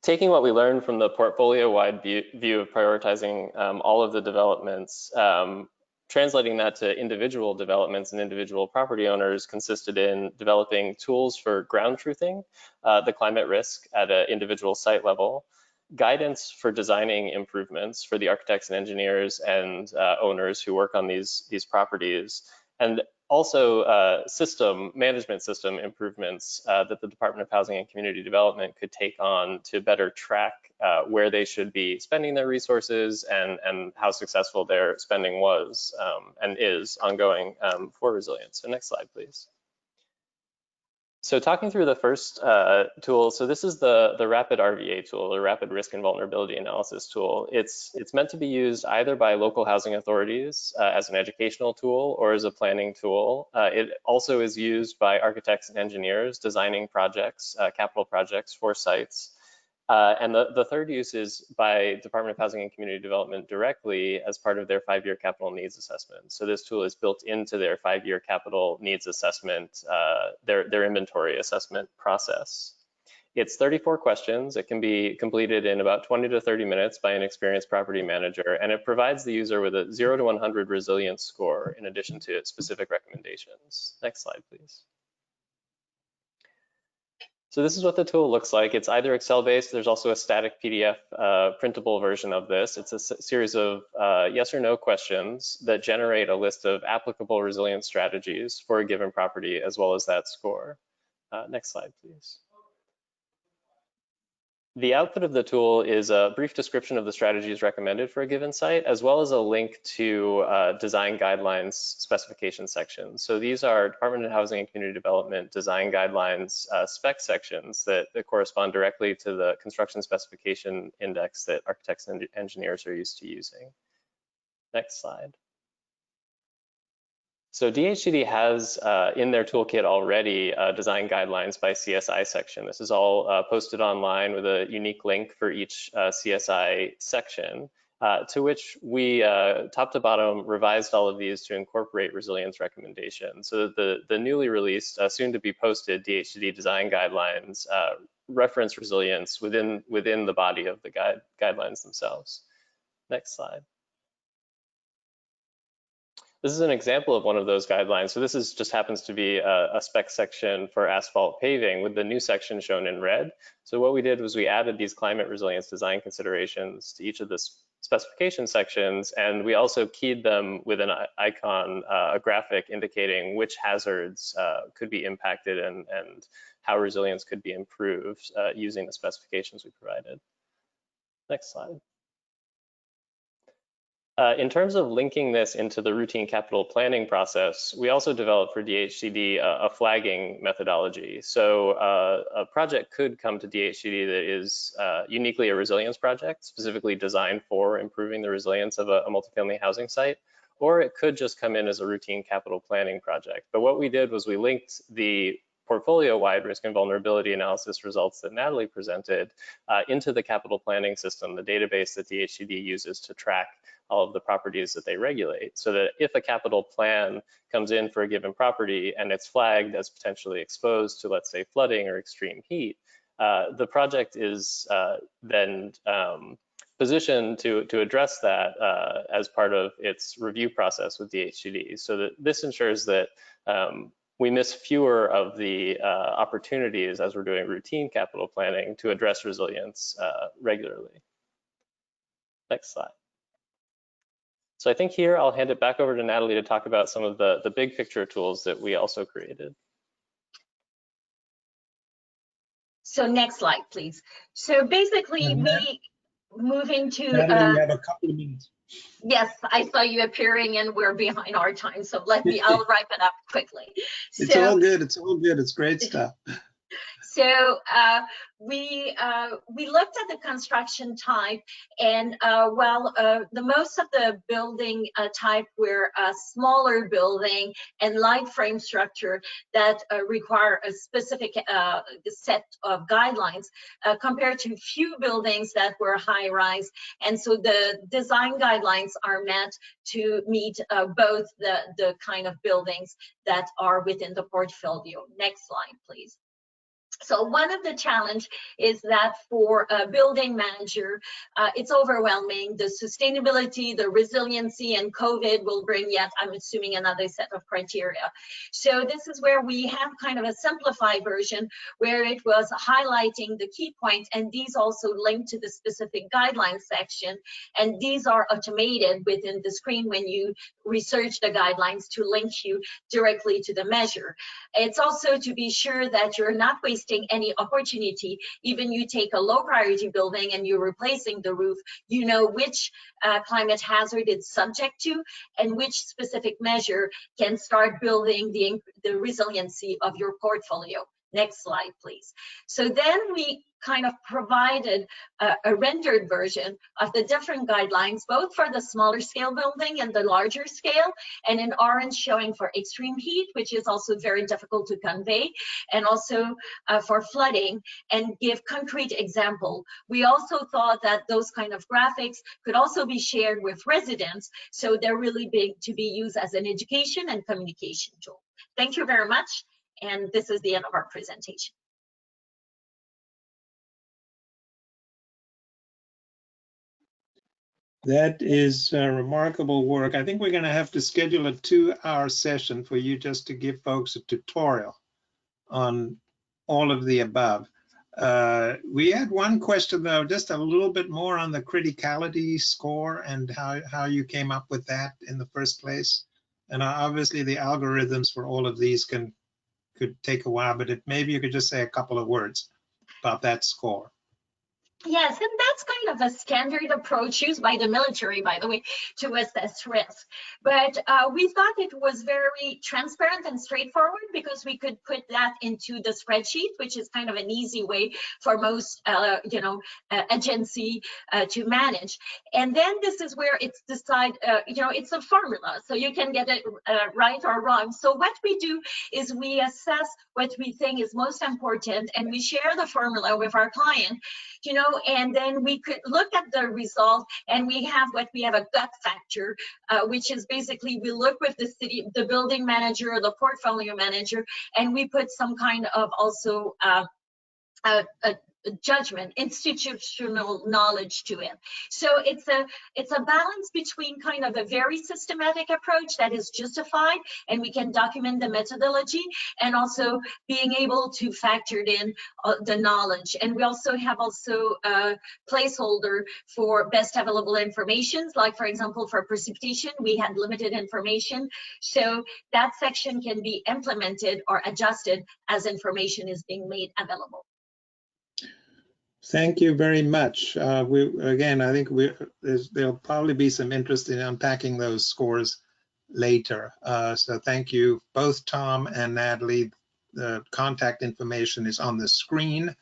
taking what we learned from the portfolio-wide view of prioritizing all of the developments, translating that to individual developments and individual property owners consisted in developing tools for ground truthing the climate risk at an individual site level, guidance for designing improvements for the architects and engineers and owners who work on these properties, and also management system improvements that the Department of Housing and Community Development could take on to better track where they should be spending their resources and how successful their spending was and is ongoing for resilience. So next slide, please. So talking through the first tool, so this is the rapid RVA tool, the rapid risk and vulnerability analysis tool. It's meant to be used either by local housing authorities as an educational tool or as a planning tool. It also is used by architects and engineers designing projects, capital projects for sites. And the third use is by Department of Housing and Community Development directly as part of their 5-year capital needs assessment. So this tool is built into their 5-year capital needs assessment, their inventory assessment process. It's 34 questions. It can be completed in about 20 to 30 minutes by an experienced property manager, and it provides the user with a 0 to 100 resilience score in addition to specific recommendations. Next slide, please. So this is what the tool looks like. It's either Excel-based. There's also a static PDF printable version of this. It's a series of yes or no questions that generate a list of applicable resilience strategies for a given property, as well as that score. Next slide, please. The output of the tool is a brief description of the strategies recommended for a given site, as well as a link to design guidelines specification sections. So these are Department of Housing and Community Development design guidelines spec sections that correspond directly to the construction specification index that architects and engineers are used to using. Next slide. So DHCD has in their toolkit already design guidelines by CSI section. This is all posted online with a unique link for each CSI section, to which we, top to bottom, revised all of these to incorporate resilience recommendations. So that the newly released, soon to be posted DHCD design guidelines reference resilience within the body of the guidelines themselves. Next slide. This is an example of one of those guidelines. So this is just happens to be a spec section for asphalt paving with the new section shown in red. So what we did was we added these climate resilience design considerations to each of the specification sections, and we also keyed them with an icon, a graphic indicating which hazards could be impacted and how resilience could be improved using the specifications we provided. Next slide. In terms of linking this into the routine capital planning process, we also developed for DHCD a flagging methodology. So a project could come to DHCD that is uniquely a resilience project, specifically designed for improving the resilience of a multifamily housing site, or it could just come in as a routine capital planning project. But what we did was we linked the portfolio-wide risk and vulnerability analysis results that Nathalie presented into the capital planning system, the database that DHCD uses to track all of the properties that they regulate, so that if a capital plan comes in for a given property and it's flagged as potentially exposed to, let's say, flooding or extreme heat, the project is then positioned to address that as part of its review process with DHCD. So that this ensures that we miss fewer of the opportunities as we're doing routine capital planning to address resilience regularly. Next slide. So I think here I'll hand it back over to Nathalie to talk about some of the big picture tools that we also created. So next slide, please. So basically, we moving to. Nathalie, you have a couple of minutes. Yes, I saw you appearing and we're behind our time. So I'll wrap it up quickly. It's all good. It's all good. It's great stuff. So we looked at the construction type, and the most of the building type were a smaller building and light frame structure that require a specific set of guidelines compared to few buildings that were high rise. And so the design guidelines are meant to meet both the kind of buildings that are within the portfolio. Next slide, please. So one of the challenge is that for a building manager, it's overwhelming. The sustainability, the resiliency, and COVID will bring yet, I'm assuming, another set of criteria. So this is where we have kind of a simplified version where it was highlighting the key points, and these also link to the specific guidelines section. And these are automated within the screen when you research the guidelines to link you directly to the measure. It's also to be sure that you're not wasting any opportunity. Even you take a low priority building and you're replacing the roof, you know which climate hazard it's subject to and which specific measure can start building the resiliency of your portfolio. Next slide, please. So then we kind of provided a rendered version of the different guidelines, both for the smaller scale building and the larger scale, and in orange showing for extreme heat, which is also very difficult to convey, and also for flooding, and give concrete example. We also thought that those kind of graphics could also be shared with residents, so they're really big to be used as an education and communication tool. Thank you very much, and this is the end of our presentation. That is remarkable work. I think we're going to have to schedule a 2-hour session for you just to give folks a tutorial on all of the above. We had one question though, just a little bit more on the criticality score and how you came up with that in the first place. And obviously the algorithms for all of these could take a while, but maybe you could just say a couple of words about that score. Yes, and that's kind of a standard approach used by the military, by the way, to assess risk. But we thought it was very transparent and straightforward because we could put that into the spreadsheet, which is kind of an easy way for most, agency to manage. And then this is where it's it's a formula, so you can get it right or wrong. So what we do is we assess what we think is most important, and we share the formula with our client, and then we could look at the result, and we have a gut factor, which is basically we look with the city, the building manager or the portfolio manager, and we put some kind of also a judgment, institutional knowledge to it. So it's a balance between kind of a very systematic approach that is justified, and we can document the methodology, and also being able to factor in the knowledge. And we also have a placeholder for best available information, like for example for precipitation we had limited information, so that section can be implemented or adjusted as information is being made available. Thank you very much. I think there'll probably be some interest in unpacking those scores later. So thank you, both Tom and Nathalie. The contact information is on the screen.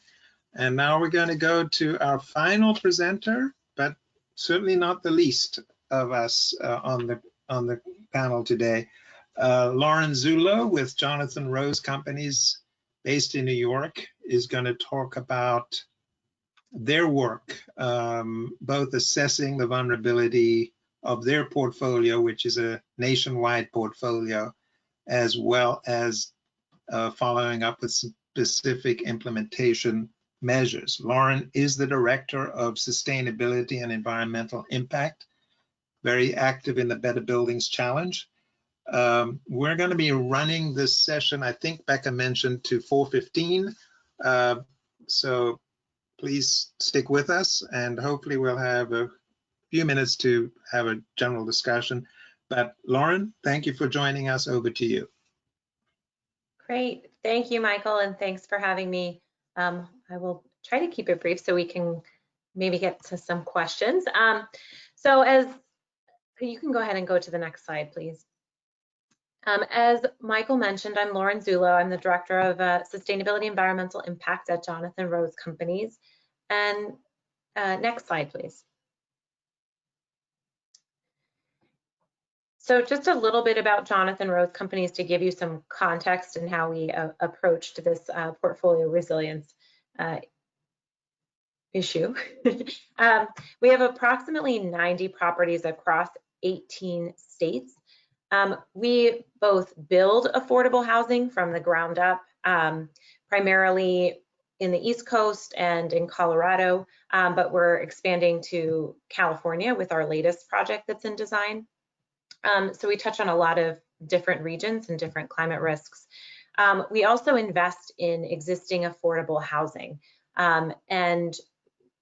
And now we're going to go to our final presenter, but certainly not the least of us on the panel today. Lauren Zullo with Jonathan Rose Companies based in New York is going to talk about their work, both assessing the vulnerability of their portfolio, which is a nationwide portfolio, as well as following up with specific implementation measures. Lauren is the Director of Sustainability and Environmental Impact, very active in the Better Buildings Challenge. We're going to be running this session, I think Becca mentioned, to 4:15. So please stick with us, and hopefully we'll have a few minutes to have a general discussion. But Lauren, thank you for joining us. Over to you. Great. Thank you, Michael, and thanks for having me. I will try to keep it brief so we can maybe get to some questions. So as you can go ahead and go to the next slide, please. As Michael mentioned, I'm Lauren Zullo. I'm the Director of Sustainability Environmental Impact at Jonathan Rose Companies. And next slide, please. So just a little bit about Jonathan Rose Companies to give you some context in how we approached this portfolio resilience issue. We have approximately 90 properties across 18 states. We both build affordable housing from the ground up, primarily in the East Coast and in Colorado, but we're expanding to California with our latest project that's in design. So we touch on a lot of different regions and different climate risks. We also invest in existing affordable housing, and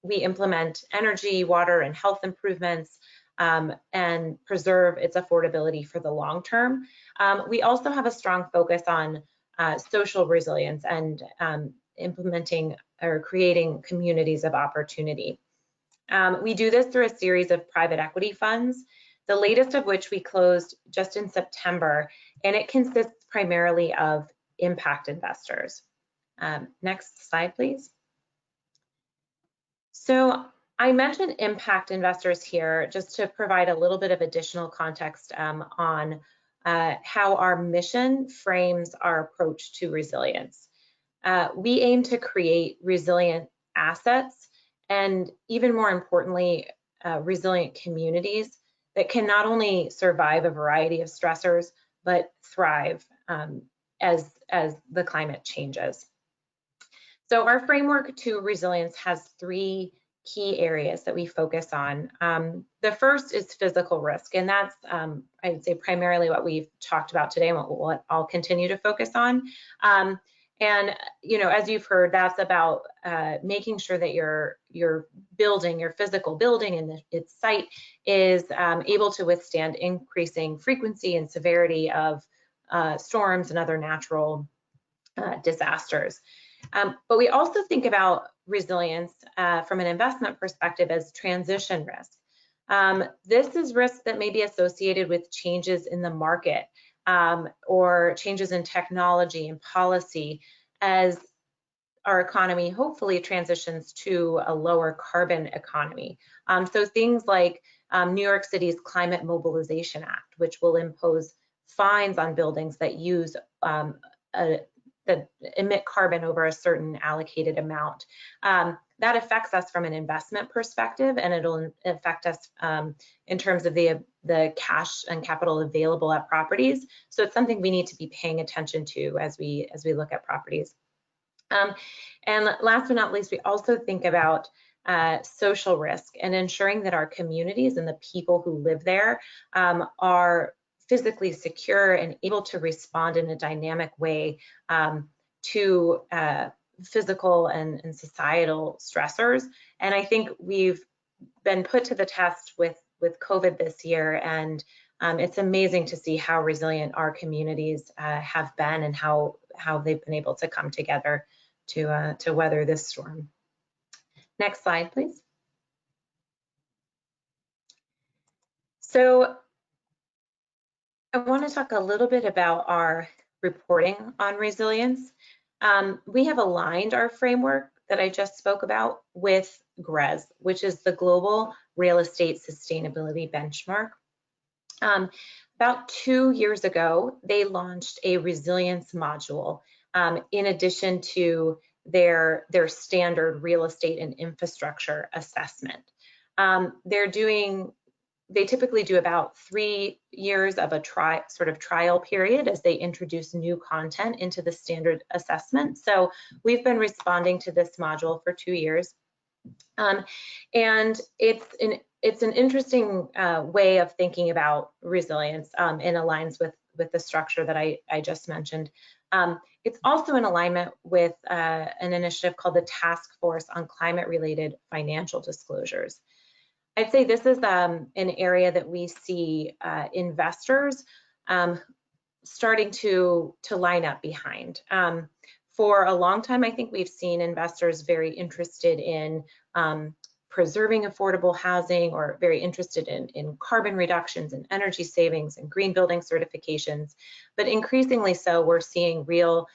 we implement energy, water, and health improvements and preserve its affordability for the long term. We also have a strong focus on social resilience and implementing or creating communities of opportunity. We do this through a series of private equity funds, the latest of which we closed just in September, and it consists primarily of impact investors. Next slide, please. So I mentioned impact investors here just to provide a little bit of additional context on how our mission frames our approach to resilience. We aim to create resilient assets and, even more importantly, resilient communities that can not only survive a variety of stressors, but thrive as the climate changes. So our framework to resilience has three key areas that we focus on. The first is physical risk, and that's, I'd say, primarily what we've talked about today and what I'll continue to focus on. And as you've heard, that's about making sure that your building, your physical building and its site is able to withstand increasing frequency and severity of storms and other natural disasters. But we also think about resilience from an investment perspective as transition risk. This is risk that may be associated with changes in the market or changes in technology and policy as our economy hopefully transitions to a lower carbon economy. So things like New York City's Climate Mobilization Act, which will impose fines on buildings that use that emit carbon over a certain allocated amount. That affects us from an investment perspective, and it'll affect us in terms of the cash and capital available at properties. So it's something we need to be paying attention to as we look at properties. And last but not least, we also think about social risk and ensuring that our communities and the people who live there are physically secure and able to respond in a dynamic way to physical and societal stressors. And I think we've been put to the test with COVID this year, and it's amazing to see how resilient our communities have been and how they've been able to come together to weather this storm. Next slide, please. So I want to talk a little bit about our reporting on resilience. We have aligned our framework that I just spoke about with GRES, which is the Global Real Estate Sustainability Benchmark. About 2 years ago, they launched a resilience module in addition to their standard real estate and infrastructure assessment. They typically do about 3 years of a trial period as they introduce new content into the standard assessment. So we've been responding to this module for 2 years. And it's an interesting way of thinking about resilience and aligns with the structure that I just mentioned. It's also in alignment with an initiative called the Task Force on Climate-Related Financial Disclosures. I'd say this is an area that we see investors starting to line up behind. For a long time, I think we've seen investors very interested in preserving affordable housing or very interested in carbon reductions and energy savings and green building certifications. But increasingly so, we're seeing real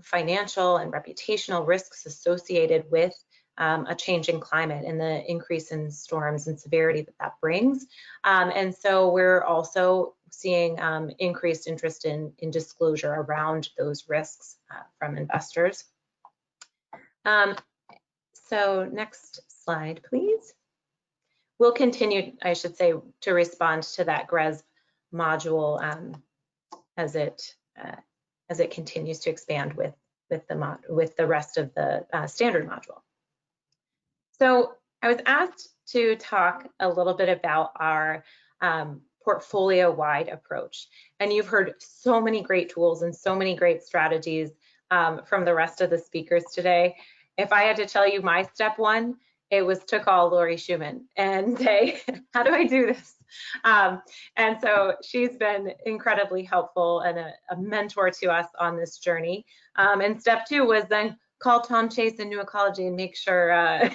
financial and reputational risks associated with a changing climate and the increase in storms and severity that brings. And so we're also seeing increased interest in disclosure around those risks from investors. So next slide, please. We'll continue, I should say, to respond to that GRES module as it continues to expand with the rest of the standard module. So I was asked to talk a little bit about our portfolio-wide approach. And you've heard so many great tools and so many great strategies from the rest of the speakers today. If I had to tell you my step one, it was to call Laurie Schoeman and say, how do I do this? And so she's been incredibly helpful and a mentor to us on this journey. And step two was then call Tom Chase and New Ecology and make sure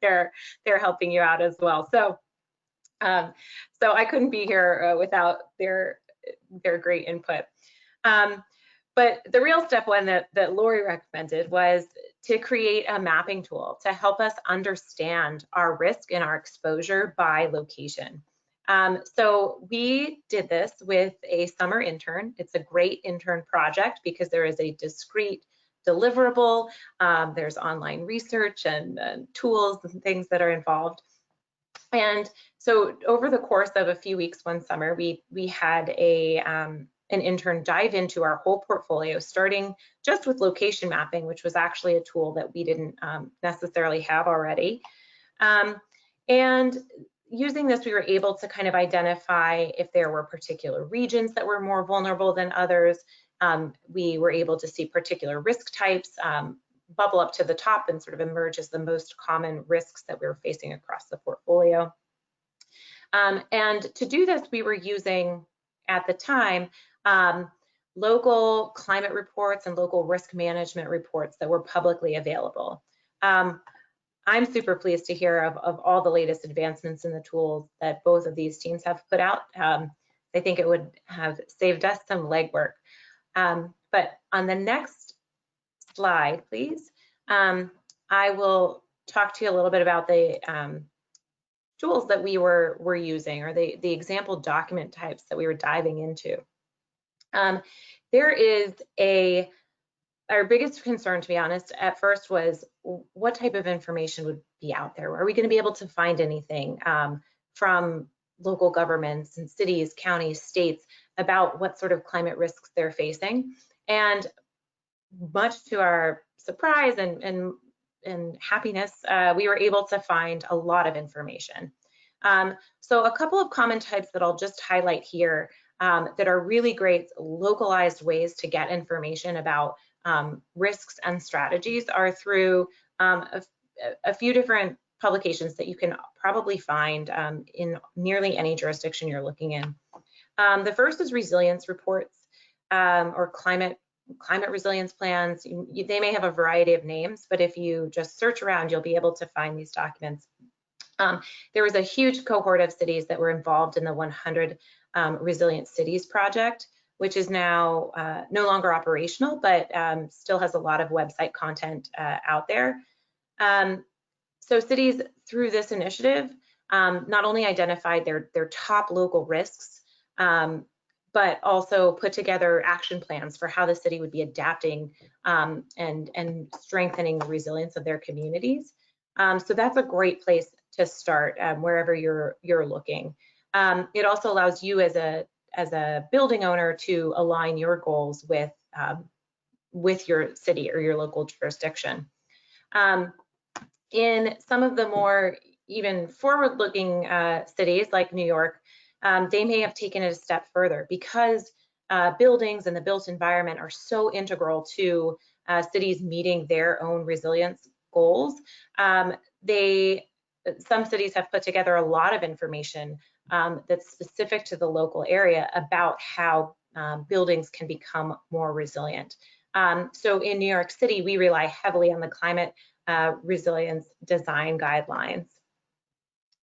they're helping you out as well. So I couldn't be here without their great input. But the real step one that Laurie recommended was to create a mapping tool to help us understand our risk and our exposure by location. So we did this with a summer intern. It's a great intern project because there is a discrete deliverable, there's online research and tools and things that are involved. And so over the course of a few weeks one summer, we had an intern dive into our whole portfolio, starting just with location mapping, which was actually a tool that we didn't necessarily have already. And using this, we were able to kind of identify if there were particular regions that were more vulnerable than others. We were able to see particular risk types bubble up to the top and sort of emerge as the most common risks that we were facing across the portfolio. And to do this, we were using, at the time, local climate reports and local risk management reports that were publicly available. I'm super pleased to hear of all the latest advancements in the tools that both of these teams have put out. I think it would have saved us some legwork. But on the next slide, please, I will talk to you a little bit about the tools that we were using, or the example document types that we were diving into. There is our biggest concern, to be honest, at first was what type of information would be out there? Are we going to be able to find anything from local governments and cities, counties, states about what sort of climate risks they're facing? And much to our surprise and happiness, we were able to find a lot of information. So a couple of common types that I'll just highlight here that are really great localized ways to get information about risks and strategies are through a few different publications that you can probably find in nearly any jurisdiction you're looking in. The first is resilience reports or climate resilience plans. They may have a variety of names, but if you just search around, you'll be able to find these documents. There was a huge cohort of cities that were involved in the 100 Resilient Cities project, which is now no longer operational, but still has a lot of website content out there. So cities, through this initiative, not only identified their top local risks, but also put together action plans for how the city would be adapting and strengthening the resilience of their communities. So that's a great place to start wherever you're looking. It also allows you as a building owner to align your goals with your city or your local jurisdiction. In some of the more even forward-looking cities like New York, they may have taken it a step further because buildings and the built environment are so integral to cities meeting their own resilience goals. Some cities have put together a lot of information that's specific to the local area about how buildings can become more resilient. So in New York City, we rely heavily on the climate resilience design guidelines.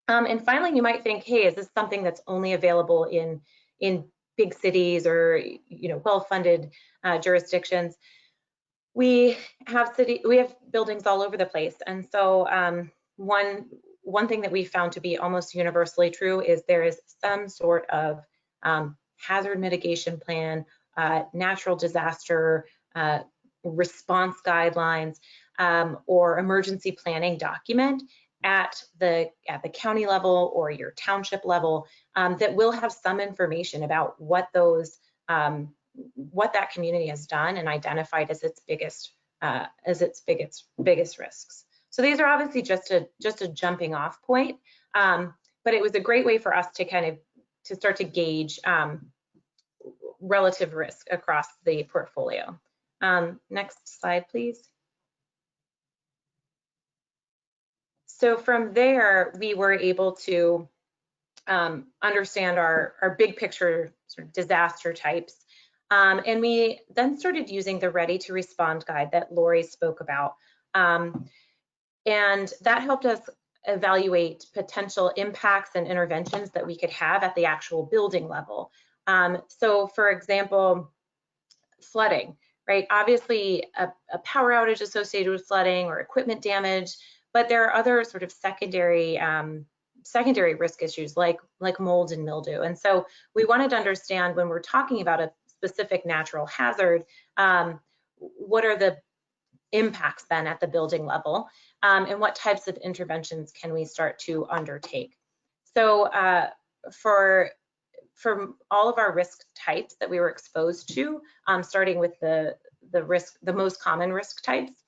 And finally, you might think, hey, is this something that's only available in big cities or well-funded jurisdictions? We have buildings all over the place, and so one thing that we found to be almost universally true is there is some sort of hazard mitigation plan, natural disaster response guidelines, or emergency planning document at the county level or your township level that will have some information about what that community has done and identified as its biggest risks. So these are obviously just a jumping off point, but it was a great way for us to start to gauge relative risk across the portfolio. Next slide, please. So from there, we were able to understand our big picture sort of disaster types. And we then started using the Ready to Respond guide that Laurie spoke about. And that helped us evaluate potential impacts and interventions that we could have at the actual building level. So for example, flooding, right? Obviously a power outage associated with flooding or equipment damage, but there are other sort of secondary risk issues like mold and mildew. And so we wanted to understand when we're talking about a specific natural hazard, what are the impacts then at the building level, and what types of interventions can we start to undertake? So for all of our risk types that we were exposed to, starting with the most common risk types,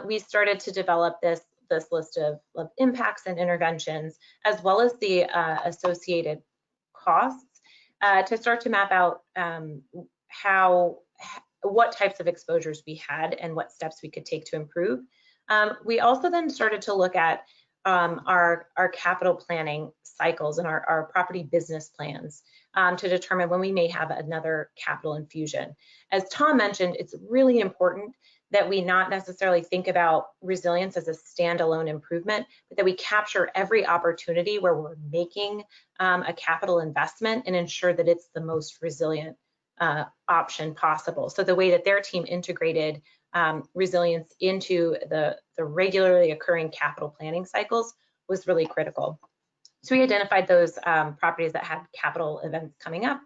we started to develop this this list of impacts and interventions, as well as the associated costs, to start to map out what types of exposures we had and what steps we could take to improve. We also then started to look at our capital planning cycles and our property business plans to determine when we may have another capital infusion. As Tom mentioned, it's really important that we not necessarily think about resilience as a standalone improvement, but that we capture every opportunity where we're making a capital investment and ensure that it's the most resilient option possible. So the way that their team integrated resilience into the regularly occurring capital planning cycles was really critical. So we identified those properties that had capital events coming up.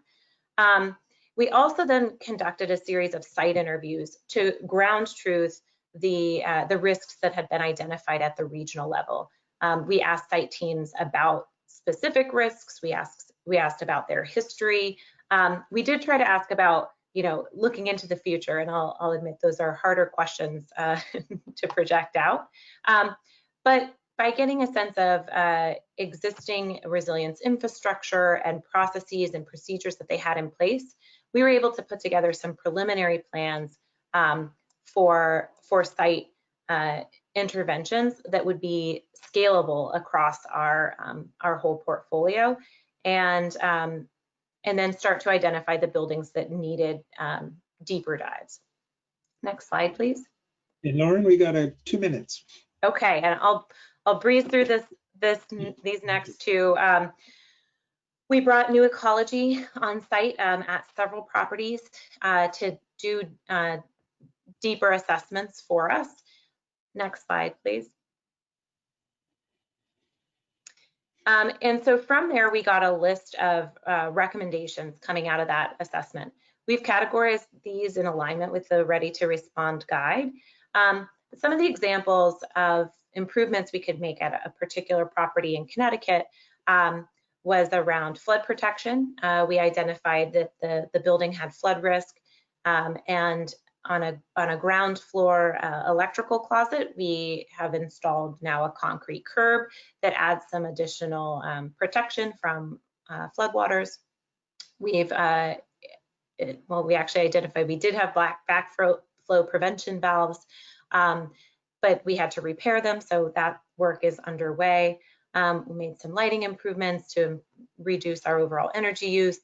We also then conducted a series of site interviews to ground truth the risks that had been identified at the regional level. We asked site teams about specific risks. We asked about their history. We did try to ask about, looking into the future, and I'll admit those are harder questions to project out. But by getting a sense of existing resilience infrastructure and processes and procedures that they had in place, we were able to put together some preliminary plans for site interventions that would be scalable across our whole portfolio, and then start to identify the buildings that needed deeper dives. Next slide, please. Hey, Lauren, we got 2 minutes. Okay, and I'll breeze through these next two. We brought new Ecology on site at several properties to do deeper assessments for us. Next slide, please. And so from there, we got a list of recommendations coming out of that assessment. We've categorized these in alignment with the Ready to Respond guide. Some of the examples of improvements we could make at a particular property in Connecticut was around flood protection. We identified that the building had flood risk, and on a ground floor electrical closet, we have installed now a concrete curb that adds some additional protection from floodwaters. We actually identified we did have backflow prevention valves, but we had to repair them, so that work is underway. We made some lighting improvements to reduce our overall energy use.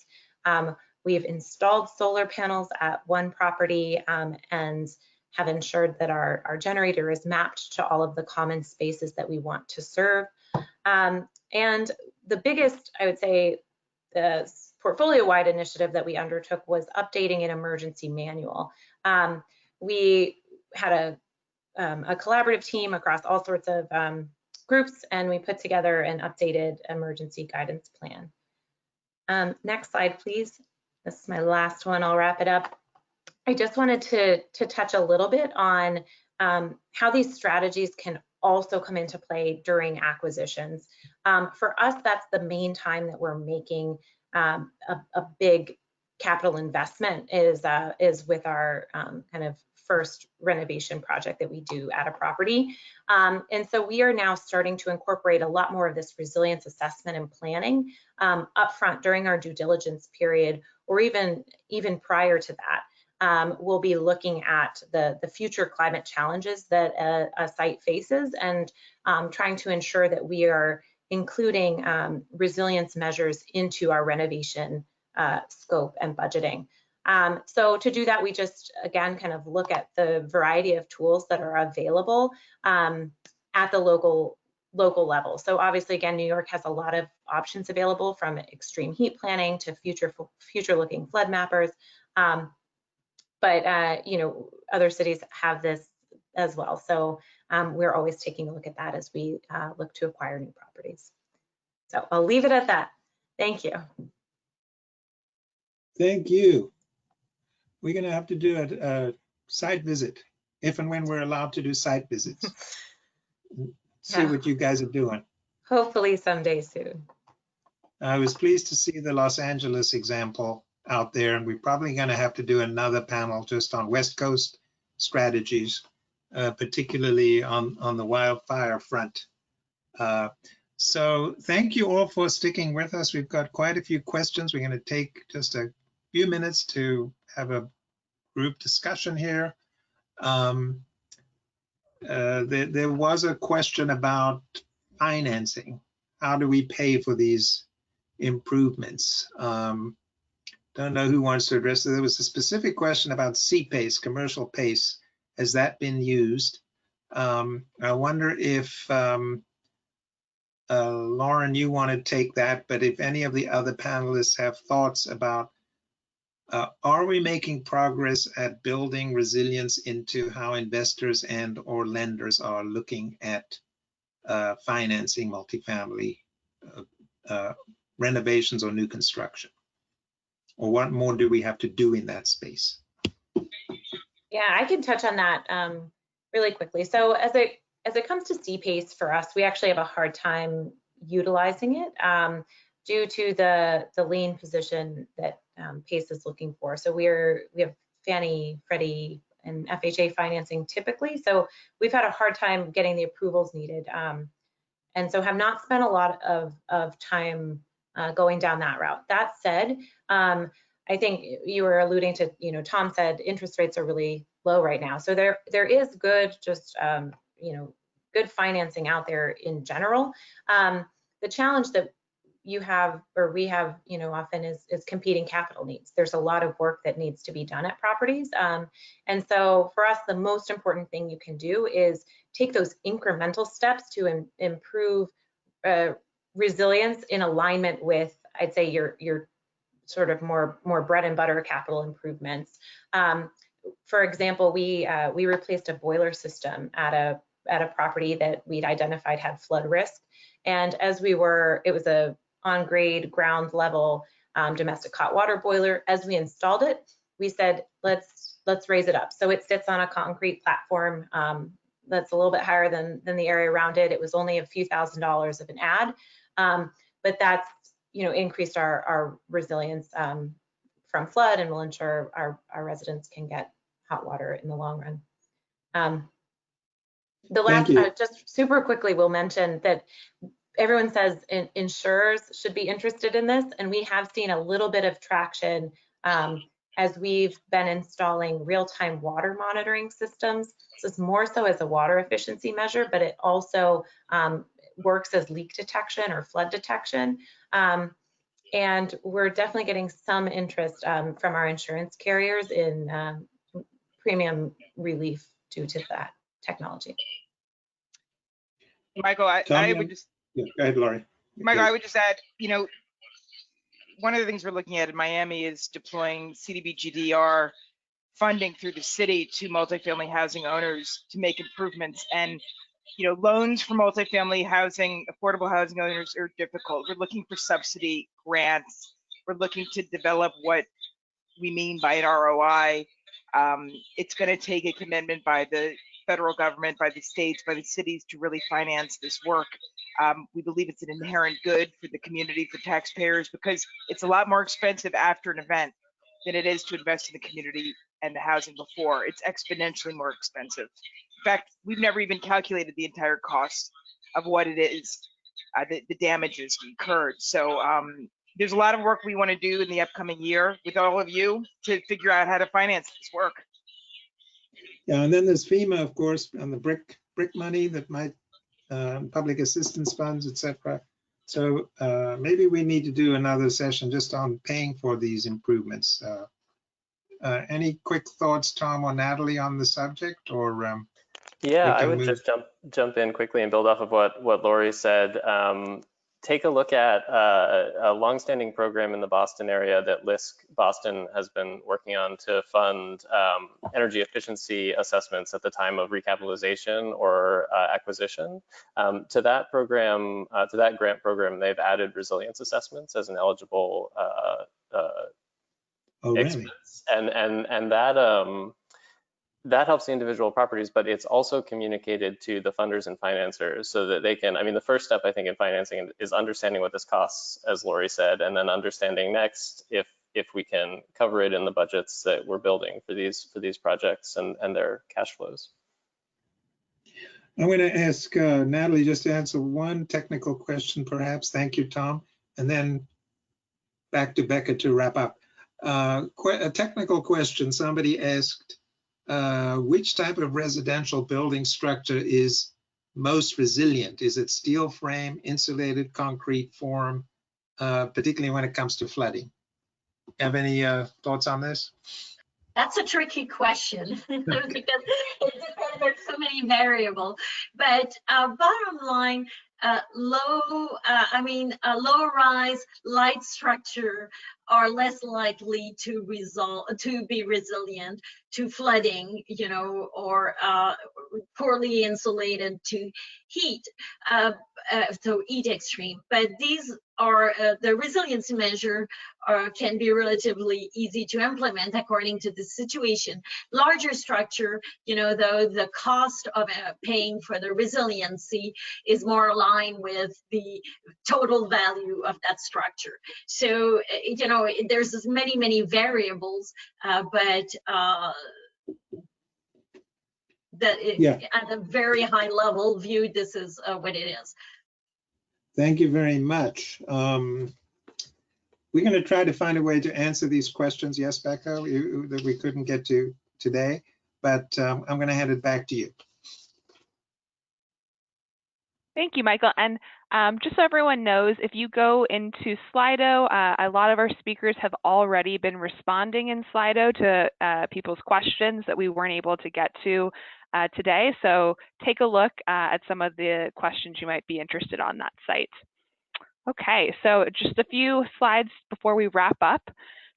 We've installed solar panels at one property and have ensured that our generator is mapped to all of the common spaces that we want to serve. And the biggest, I would say, the portfolio-wide initiative that we undertook was updating an emergency manual. We had a collaborative team across all sorts of groups, and we put together an updated emergency guidance plan. Next slide, please. This is my last one. I'll wrap it up. I just wanted to touch a little bit on how these strategies can also come into play during acquisitions. For us, that's the main time that we're making a big capital investment is with our kind of first renovation project that we do at a property. And so we are now starting to incorporate a lot more of this resilience assessment and planning upfront during our due diligence period, or even prior to that. We'll be looking at the future climate challenges that a site faces, and trying to ensure that we are including resilience measures into our renovation scope and budgeting. So to do that, we just, again, kind of look at the variety of tools that are available at the local level. So obviously, again, New York has a lot of options available, from extreme heat planning to future-looking flood mappers. But other cities have this as well. So we're always taking a look at that as we look to acquire new properties. So I'll leave it at that. Thank you. Thank you. We're going to have to do a site visit if and when we're allowed to do site visits. See what you guys are doing. Hopefully someday soon. I was pleased to see the Los Angeles example out there, and we're probably going to have to do another panel just on West Coast strategies particularly on the wildfire front. So thank you all for sticking with us. We've got quite a few questions. We're going to take just a few minutes to have a group discussion here. There was a question about financing. How do we pay for these improvements? Don't know who wants to address it. There was a specific question about CPACE, commercial PACE. Has that been used? I wonder if Lauren, you want to take that, but if any of the other panelists have thoughts about, are we making progress at building resilience into how investors and or lenders are looking at financing multifamily renovations or new construction? Or what more do we have to do in that space? Yeah, I can touch on that really quickly. So as it comes to CPACE for us, we actually have a hard time utilizing it due to the lien position that PACE is looking for. So we have Fannie, Freddie, and FHA financing typically. So we've had a hard time getting the approvals needed, and so have not spent a lot of time going down that route. That said, I think you were alluding to, Tom said interest rates are really low right now. So there is good, just good financing out there in general. The challenge that you have, or we have, often is competing capital needs. There's a lot of work that needs to be done at properties. And so for us, the most important thing you can do is take those incremental steps to improve resilience in alignment with, I'd say, your sort of more bread and butter capital improvements. For example, we replaced a boiler system at a property that we'd identified had flood risk. And as it was a on-grade ground level domestic hot water boiler. As we installed it, we said, let's raise it up. So it sits on a concrete platform that's a little bit higher than the area around it. It was only a few $1,000s of an add, but that's increased our resilience from flood, and will ensure our residents can get hot water in the long run. The last, just super quickly, we'll mention that everyone says insurers should be interested in this, and we have seen a little bit of traction as we've been installing real-time water monitoring systems. So it's more so as a water efficiency measure, but it also works as leak detection or flood detection. And we're definitely getting some interest from our insurance carriers in premium relief due to that technology. Michael, I would just, yeah, go ahead, Laurie. Michael, I would just add, one of the things we're looking at in Miami is deploying CDBG-DR funding through the city to multifamily housing owners to make improvements. And loans for multifamily housing, affordable housing owners are difficult. We're looking for subsidy grants. We're looking to develop what we mean by an ROI. It's going to take a commitment by the federal government, by the states, by the cities to really finance this work. We believe it's an inherent good for the community, for taxpayers, because it's a lot more expensive after an event than it is to invest in the community and the housing before. It's exponentially more expensive. In fact, we've never even calculated the entire cost of what it is, the damages incurred. So there's a lot of work we want to do in the upcoming year with all of you to figure out how to finance this work. Yeah, and then there's FEMA, of course, and the brick money that might, public assistance funds, etc. So maybe we need to do another session just on paying for these improvements. Any quick thoughts, Tom or Nathalie, on the subject, or? Yeah, I would just jump in quickly and build off of what Laurie said. Take a look at a longstanding program in the Boston area that LISC Boston has been working on to fund energy efficiency assessments at the time of recapitalization or acquisition. To that program, to that grant program, they've added resilience assessments as an eligible expense, and that helps the individual properties, but it's also communicated to the funders and financiers so that they can, the first step I think in financing is understanding what this costs, as Laurie said, and then understanding next if we can cover it in the budgets that we're building for these projects and their cash flows. I'm going to ask Nathalie just to answer one technical question, perhaps. Thank you, Tom. And then back to Becca to wrap up. A technical question. Somebody asked, which type of residential building structure is most resilient? Is it steel frame, insulated concrete form, particularly when it comes to flooding? Have any thoughts on this? That's a tricky question because it depends on so many variables. But bottom line, low-rise, light structure are less likely to be resilient to flooding, you know, or poorly insulated to heat, so heat extreme. But these are the resiliency measure can be relatively easy to implement according to the situation. Larger structure, you know, though the cost of paying for the resiliency is more aligned with the total value of that structure. So, you know, there's many variables, but at a very high level view, this is what it is. Thank you very much. We're going to try to find a way to answer these questions. Yes, Becca, that we couldn't get to today, but I'm going to hand it back to you. Thank you, Michael. And just so everyone knows, if you go into Slido, a lot of our speakers have already been responding in Slido to people's questions that we weren't able to get to today. So take a look at some of the questions you might be interested on that site. Okay, so just a few slides before we wrap up.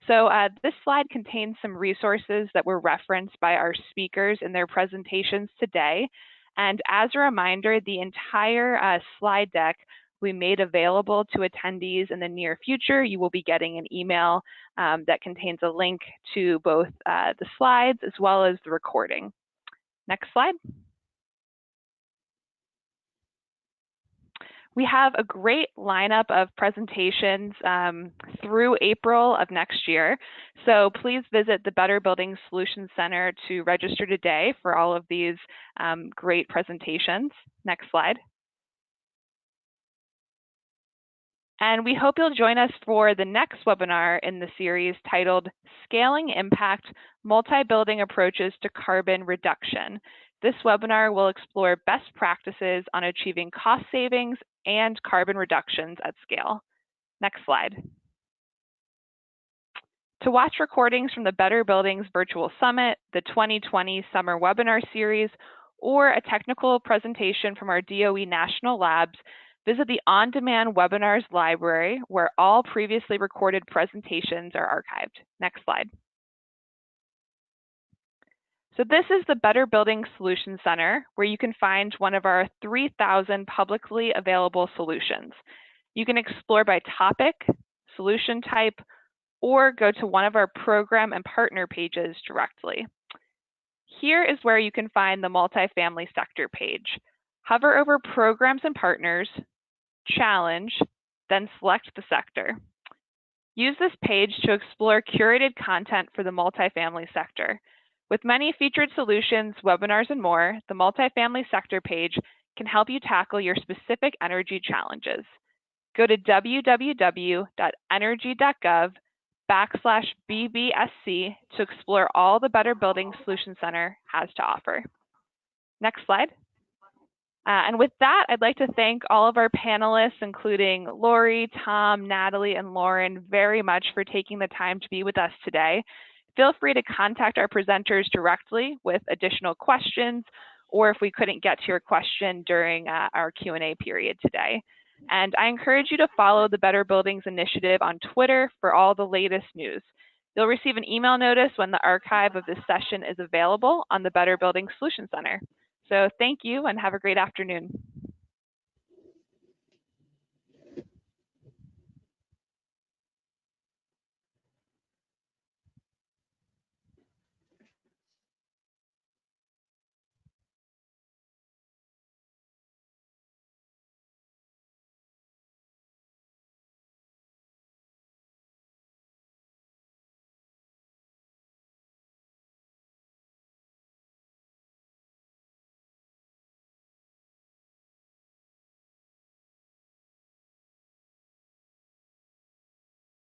So this slide contains some resources that were referenced by our speakers in their presentations today. And as a reminder, the entire slide deck we made available to attendees in the near future. You will be getting an email that contains a link to both the slides as well as the recording. Next slide. We have a great lineup of presentations through April of next year. So please visit the Better Buildings Solutions Center to register today for all of these great presentations. Next slide. And we hope you'll join us for the next webinar in the series titled Scaling Impact, Multi-Building Approaches to Carbon Reduction. This webinar will explore best practices on achieving cost savings and carbon reductions at scale. Next slide. To watch recordings from the Better Buildings Virtual Summit, the 2020 Summer Webinar Series, or a technical presentation from our DOE National Labs, visit the On-Demand Webinars library, where all previously recorded presentations are archived. Next slide. So this is the Better Buildings Solutions Center, where you can find one of our 3,000 publicly available solutions. You can explore by topic, solution type, or go to one of our program and partner pages directly. Here is where you can find the multifamily sector page. Hover over Programs and Partners, Challenge, then select the sector. Use this page to explore curated content for the multifamily sector. With many featured solutions, webinars, and more, the multifamily sector page can help you tackle your specific energy challenges. Go to www.energy.gov/BBSC to explore all the Better Buildings Solutions Center has to offer. Next slide. And with that, I'd like to thank all of our panelists, including Laurie, Tom, Nathalie, and Lauren, very much for taking the time to be with us today. Feel free to contact our presenters directly with additional questions, or if we couldn't get to your question during our Q&A period today. And I encourage you to follow the Better Buildings Initiative on Twitter for all the latest news. You'll receive an email notice when the archive of this session is available on the Better Buildings Solutions Center. So thank you and have a great afternoon.